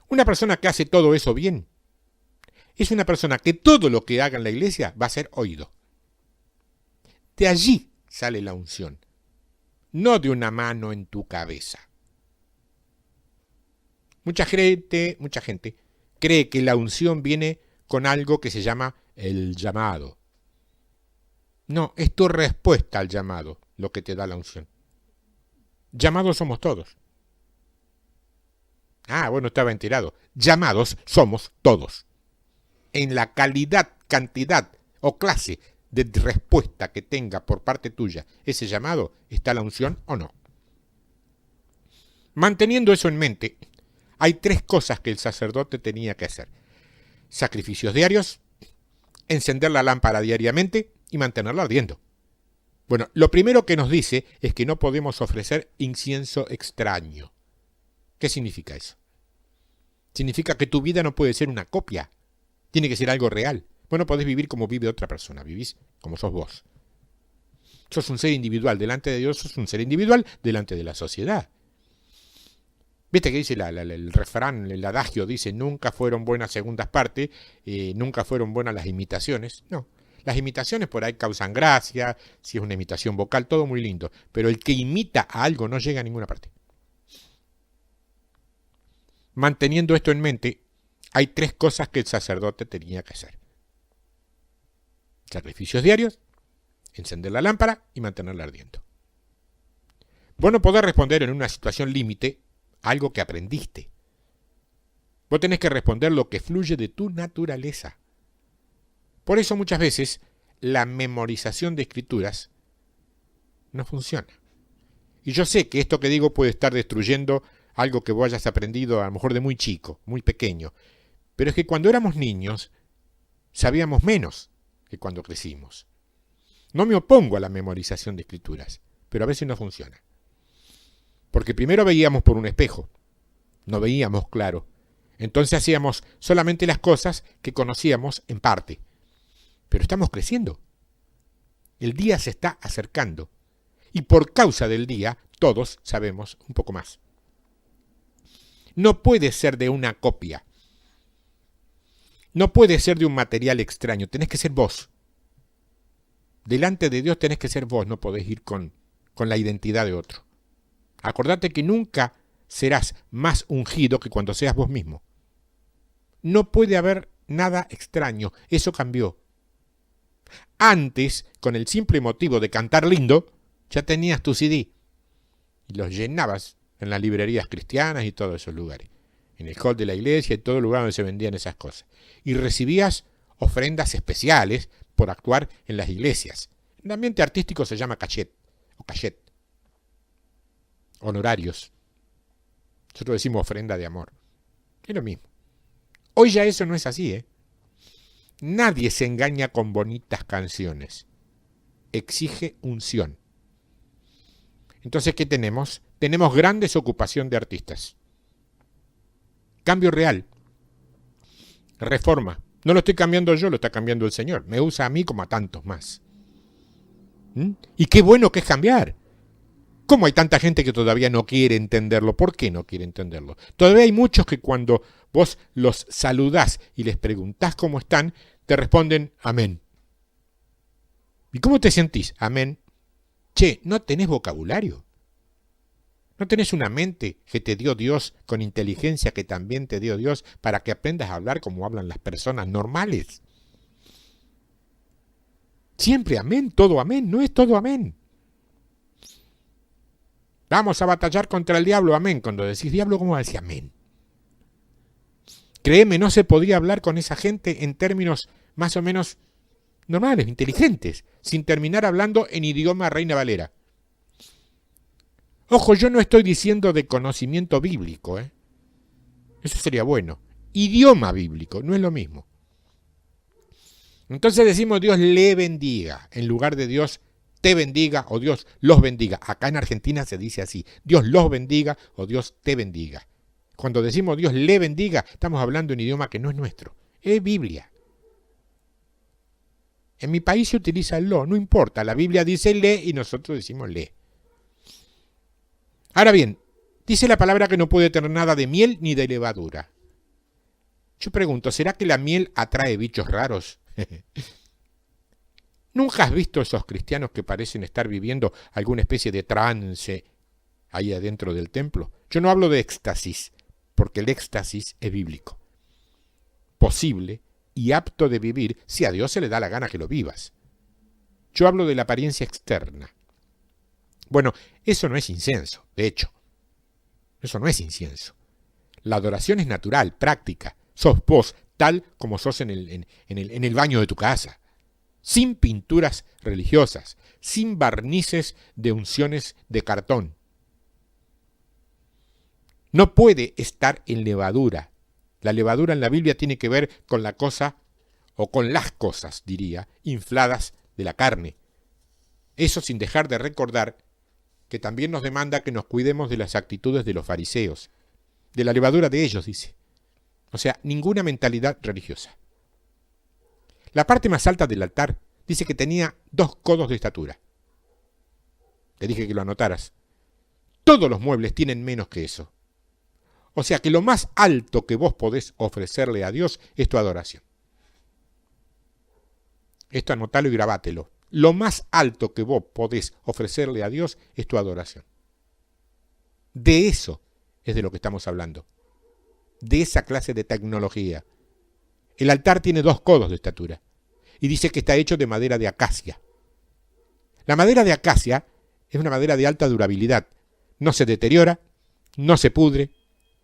Una persona que hace todo eso bien es una persona que todo lo que haga en la iglesia va a ser oído. De allí sale la unción, no de una mano en tu cabeza. Mucha gente cree que la unción viene con algo que se llama el llamado. No, es tu respuesta al llamado lo que te da la unción. Llamados somos todos. Ah, bueno, estaba enterado. Llamados somos todos. En la calidad, cantidad o clase de respuesta que tenga por parte tuya ese llamado, ¿está la unción o no? Manteniendo eso en mente, hay 3 cosas que el sacerdote tenía que hacer: sacrificios diarios, encender la lámpara diariamente y mantenerla ardiendo. Bueno, lo primero que nos dice es que no podemos ofrecer incienso extraño. ¿Qué significa eso? Significa que tu vida no puede ser una copia. Tiene que ser algo real. Vos no podés vivir como vive otra persona. Vivís como sos vos. Sos un ser individual. Delante de Dios sos un ser individual delante de la sociedad. ¿Viste que dice el refrán, el adagio? Dice, nunca fueron buenas segundas partes, nunca fueron buenas las imitaciones. No. Las imitaciones por ahí causan gracia, si es una imitación vocal, todo muy lindo. Pero el que imita a algo no llega a ninguna parte. Manteniendo esto en mente, hay 3 cosas que el sacerdote tenía que hacer. Sacrificios diarios, encender la lámpara y mantenerla ardiendo. Vos no podés responder en una situación límite a algo que aprendiste. Vos tenés que responder lo que fluye de tu naturaleza. Por eso muchas veces la memorización de escrituras no funciona. Y yo sé que esto que digo puede estar destruyendo algo que vos hayas aprendido a lo mejor de muy chico, muy pequeño. Pero es que cuando éramos niños sabíamos menos que cuando crecimos. No me opongo a la memorización de escrituras, pero a veces no funciona. Porque primero veíamos por un espejo, no veíamos claro. Entonces hacíamos solamente las cosas que conocíamos en parte. Pero estamos creciendo. El día se está acercando. Y por causa del día, todos sabemos un poco más. No puede ser de una copia. No puede ser de un material extraño. Tenés que ser vos. Delante de Dios tenés que ser vos. No podés ir con la identidad de otro. Acordate que nunca serás más ungido que cuando seas vos mismo. No puede haber nada extraño. Eso cambió. Antes, con el simple motivo de cantar lindo, ya tenías tu CD. Y los llenabas en las librerías cristianas y todos esos lugares. En el hall de la iglesia y todo lugar donde se vendían esas cosas. Y recibías ofrendas especiales por actuar en las iglesias. En el ambiente artístico se llama cachet o cachet. Honorarios. Nosotros decimos ofrenda de amor. Es lo mismo. Hoy ya eso no es así, ¿eh? Nadie se engaña con bonitas canciones. Exige unción. Entonces, ¿qué tenemos? Tenemos gran desocupación de artistas. Cambio real. Reforma. No lo estoy cambiando yo, lo está cambiando el Señor. Me usa a mí como a tantos más. Y qué bueno que es cambiar. ¿Cómo hay tanta gente que todavía no quiere entenderlo? ¿Por qué no quiere entenderlo? Todavía hay muchos que cuando vos los saludás y les preguntás cómo están, te responden amén. ¿Y cómo te sentís? Amén. Che, ¿no tenés vocabulario? ¿No tenés una mente que te dio Dios con inteligencia que también te dio Dios para que aprendas a hablar como hablan las personas normales? Siempre amén, todo amén, no es todo amén. Vamos a batallar contra el diablo, amén. Cuando decís diablo, ¿cómo decís amén? Créeme, no se podría hablar con esa gente en términos más o menos normales, inteligentes, sin terminar hablando en idioma Reina Valera. Ojo, yo no estoy diciendo de conocimiento bíblico, ¿eh? Eso sería bueno. Idioma bíblico, no es lo mismo. Entonces decimos Dios le bendiga, en lugar de Dios te bendiga o Dios los bendiga. Acá en Argentina se dice así, Dios los bendiga o Dios te bendiga. Cuando decimos Dios le bendiga, estamos hablando en idioma que no es nuestro, es Biblia. En mi país se utiliza el lo, no importa, la Biblia dice le y nosotros decimos le. Ahora bien, dice la palabra que no puede tener nada de miel ni de levadura. Yo pregunto, ¿será que la miel atrae bichos raros? ¿Nunca has visto esos cristianos que parecen estar viviendo alguna especie de trance ahí adentro del templo? Yo no hablo de éxtasis, porque el éxtasis es bíblico. Posible y apto de vivir si a Dios se le da la gana que lo vivas. Yo hablo de la apariencia externa. Bueno, eso no es incienso, de hecho. Eso no es incienso. La adoración es natural, práctica. Sos vos, tal como sos en el baño de tu casa. Sin pinturas religiosas, sin barnices de unciones de cartón. No puede estar en levadura. La levadura en la Biblia tiene que ver con la cosa, o con las cosas, diría, infladas de la carne. Eso sin dejar de recordar que también nos demanda que nos cuidemos de las actitudes de los fariseos, de la levadura de ellos, dice. O sea, ninguna mentalidad religiosa. La parte más alta del altar dice que tenía 2 codos de estatura. Te dije que lo anotaras. Todos los muebles tienen menos que eso. O sea que lo más alto que vos podés ofrecerle a Dios es tu adoración. Esto anotalo y grabátelo. Lo más alto que vos podés ofrecerle a Dios es tu adoración. De eso es de lo que estamos hablando. De esa clase de tecnología. El altar tiene 2 codos de estatura. Y dice que está hecho de madera de acacia. La madera de acacia es una madera de alta durabilidad. No se deteriora, no se pudre,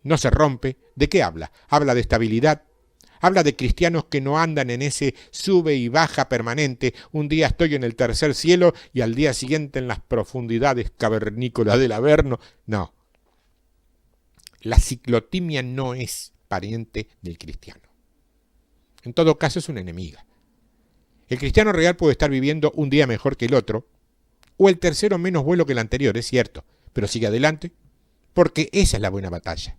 no se rompe. ¿De qué habla? Habla de estabilidad. Habla de cristianos que no andan en ese sube y baja permanente. Un día estoy en el tercer cielo y al día siguiente en las profundidades cavernícolas del Averno. No. La ciclotimia no es pariente del cristiano. En todo caso es una enemiga. El cristiano real puede estar viviendo un día mejor que el otro, o el tercero menos bueno que el anterior, es cierto, pero sigue adelante, porque esa es la buena batalla.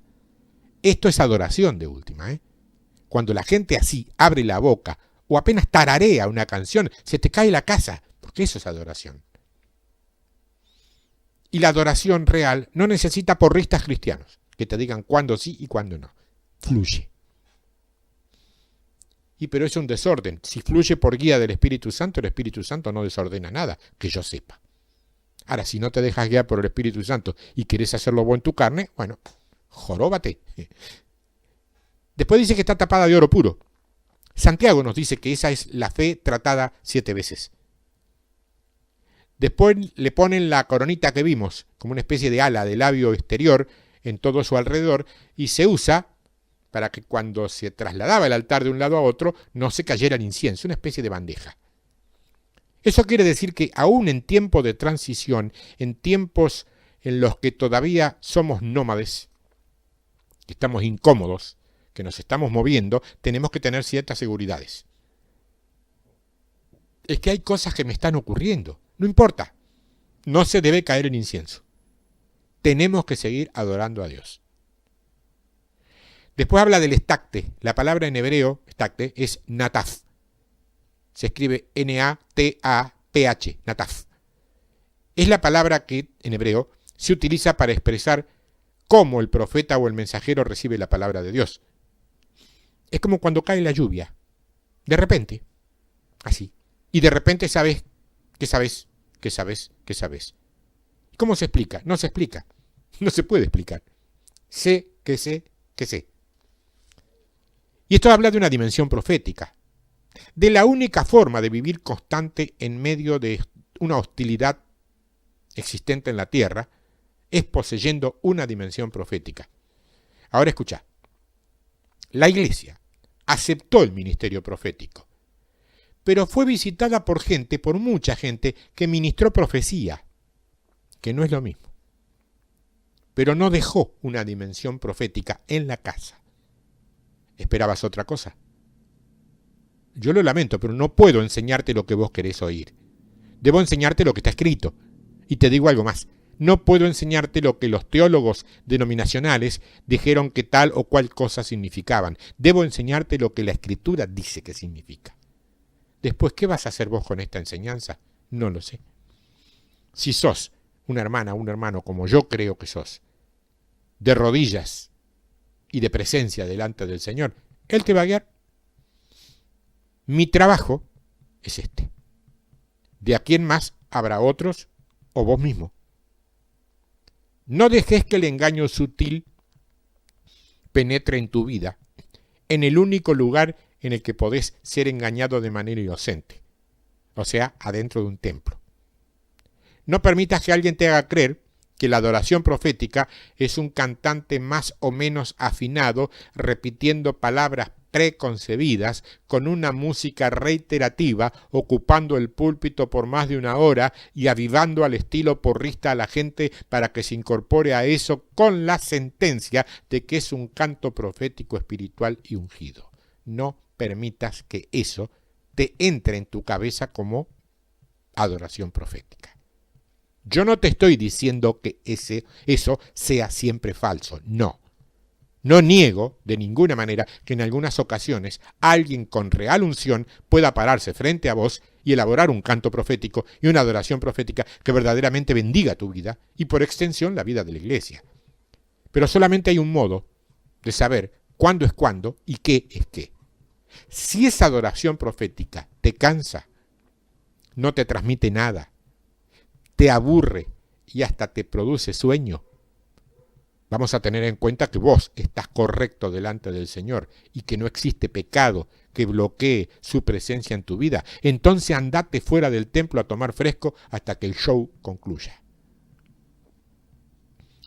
Esto es adoración de última, ¿eh? Cuando la gente así abre la boca o apenas tararea una canción, se te cae la casa, porque eso es adoración. Y la adoración real no necesita porristas cristianos, que te digan cuándo sí y cuándo no. Fluye. Y pero es un desorden. Si fluye por guía del Espíritu Santo, el Espíritu Santo no desordena nada, que yo sepa. Ahora, si no te dejas guiar por el Espíritu Santo y querés hacerlo vos en tu carne, bueno, joróbate. Después dice que está tapada de oro puro. Santiago nos dice que esa es la fe tratada 7 veces. Después le ponen la coronita que vimos, como una especie de ala de labio exterior en todo su alrededor, y se usa para que cuando se trasladaba el altar de un lado a otro no se cayera el incienso, una especie de bandeja. Eso quiere decir que aún en tiempo de transición, en tiempos en los que todavía somos nómades, que estamos incómodos, que nos estamos moviendo, tenemos que tener ciertas seguridades. Es que hay cosas que me están ocurriendo, no importa, no se debe caer el incienso. Tenemos que seguir adorando a Dios. Después habla del estacte. La palabra en hebreo, estacte, es nataf. Se escribe N-A-T-A-P-H, nataf. Es la palabra que, en hebreo, se utiliza para expresar cómo el profeta o el mensajero recibe la palabra de Dios. Es como cuando cae la lluvia. De repente. Así. Y de repente sabes que sabes, que sabes, que sabes. ¿Cómo se explica? No se explica. No se puede explicar. Sé, que sé, que sé. Y esto habla de una dimensión profética, de la única forma de vivir constante en medio de una hostilidad existente en la tierra, es poseyendo una dimensión profética. Ahora escucha, la iglesia aceptó el ministerio profético, pero fue visitada por mucha gente que ministró profecía, que no es lo mismo, pero no dejó una dimensión profética en la casa. ¿Esperabas otra cosa? Yo lo lamento, pero no puedo enseñarte lo que vos querés oír. Debo enseñarte lo que está escrito. Y te digo algo más. No puedo enseñarte lo que los teólogos denominacionales dijeron que tal o cual cosa significaban. Debo enseñarte lo que la Escritura dice que significa. Después, ¿qué vas a hacer vos con esta enseñanza? No lo sé. Si sos una hermana o un hermano como yo creo que sos, de rodillas y de presencia delante del Señor, Él te va a guiar. Mi trabajo es este. De aquí en más habrá otros o vos mismo. No dejes que el engaño sutil penetre en tu vida, en el único lugar en el que podés ser engañado de manera inocente, o sea, adentro de un templo. No permitas que alguien te haga creer que la adoración profética es un cantante más o menos afinado repitiendo palabras preconcebidas con una música reiterativa, ocupando el púlpito por más de una hora y avivando al estilo porrista a la gente para que se incorpore a eso con la sentencia de que es un canto profético espiritual y ungido. No permitas que eso te entre en tu cabeza como adoración profética. Yo no te estoy diciendo que eso sea siempre falso, no. No niego de ninguna manera que en algunas ocasiones alguien con real unción pueda pararse frente a vos y elaborar un canto profético y una adoración profética que verdaderamente bendiga tu vida y por extensión la vida de la iglesia. Pero solamente hay un modo de saber cuándo es cuándo y qué es qué. Si esa adoración profética te cansa, no te transmite nada, te aburre y hasta te produce sueño, vamos a tener en cuenta que vos estás correcto delante del Señor y que no existe pecado que bloquee su presencia en tu vida. Entonces andate fuera del templo a tomar fresco hasta que el show concluya.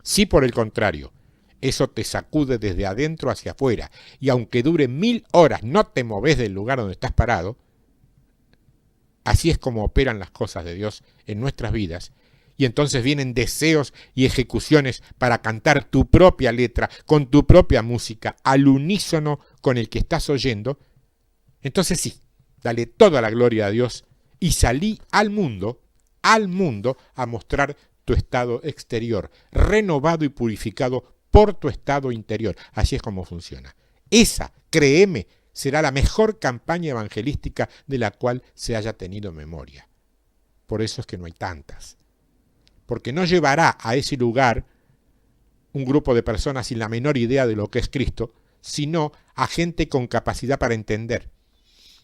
Si por el contrario, eso te sacude desde adentro hacia afuera y aunque dure 1000 horas no te moves del lugar donde estás parado, así es como operan las cosas de Dios en nuestras vidas. Y entonces vienen deseos y ejecuciones para cantar tu propia letra, con tu propia música, al unísono con el que estás oyendo. Entonces sí, dale toda la gloria a Dios y salí al mundo a mostrar tu estado exterior, renovado y purificado por tu estado interior. Así es como funciona. Esa, créeme, será la mejor campaña evangelística de la cual se haya tenido memoria. Por eso es que no hay tantas. Porque no llevará a ese lugar un grupo de personas sin la menor idea de lo que es Cristo, sino a gente con capacidad para entender,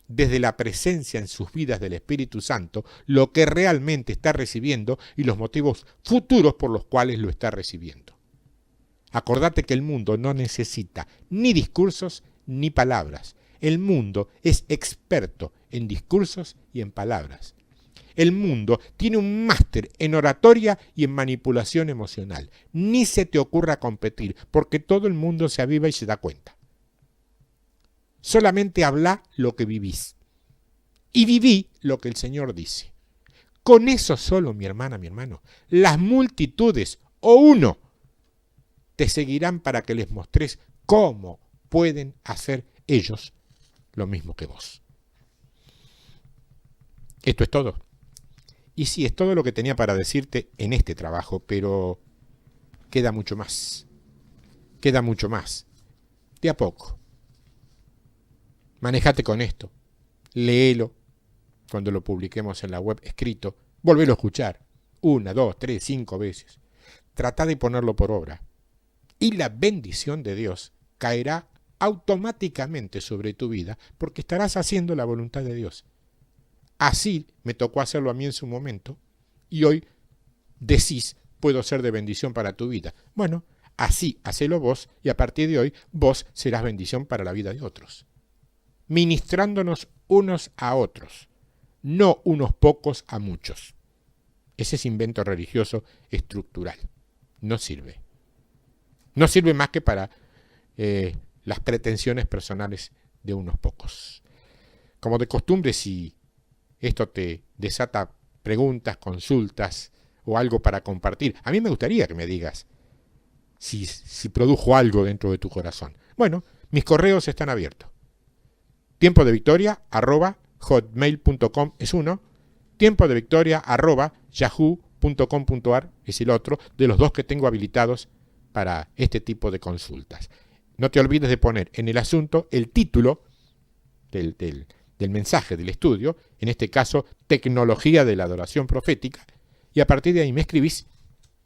desde la presencia en sus vidas del Espíritu Santo, lo que realmente está recibiendo y los motivos futuros por los cuales lo está recibiendo. Acordate que el mundo no necesita ni discursos ni palabras. El mundo es experto en discursos y en palabras. El mundo tiene un máster en oratoria y en manipulación emocional. Ni se te ocurra competir, porque todo el mundo se aviva y se da cuenta. Solamente habla lo que vivís. Y viví lo que el Señor dice. Con eso solo, mi hermana, mi hermano, las multitudes o uno te seguirán para que les mostres cómo pueden hacer ellos lo mismo que vos. Esto es todo. Y sí, es todo lo que tenía para decirte en este trabajo, pero queda mucho más. Queda mucho más. De a poco. Manejate con esto. Léelo cuando lo publiquemos en la web escrito. Volvelo a escuchar. 1, 2, 3, 5 veces. Trata de ponerlo por obra. Y la bendición de Dios caerá automáticamente sobre tu vida porque estarás haciendo la voluntad de Dios. Así me tocó hacerlo a mí en su momento y hoy decís, puedo ser de bendición para tu vida. Bueno, así hacelo vos y a partir de hoy vos serás bendición para la vida de otros. Ministrándonos unos a otros, no unos pocos a muchos. Ese es invento religioso estructural. No sirve. No sirve más que para las pretensiones personales de unos pocos. Como de costumbre, si esto te desata preguntas, consultas o algo para compartir, a mí me gustaría que me digas si produjo algo dentro de tu corazón. Bueno, mis correos están abiertos. tiempodevictoria@hotmail.com es uno, tiempodevictoria@yahoo.com.ar es el otro, de los dos que tengo habilitados para este tipo de consultas. No te olvides de poner en el asunto el título del mensaje del estudio, en este caso, tecnología de la adoración profética, y a partir de ahí me escribís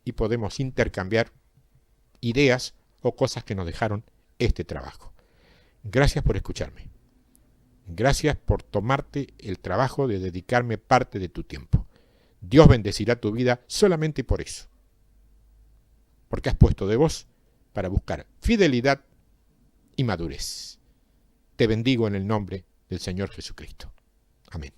y podemos intercambiar ideas o cosas que nos dejaron este trabajo. Gracias por escucharme. Gracias por tomarte el trabajo de dedicarme parte de tu tiempo. Dios bendecirá tu vida solamente por eso. Porque has puesto de vos para buscar fidelidad y madurez. Te bendigo en el nombre del Señor Jesucristo. Amén.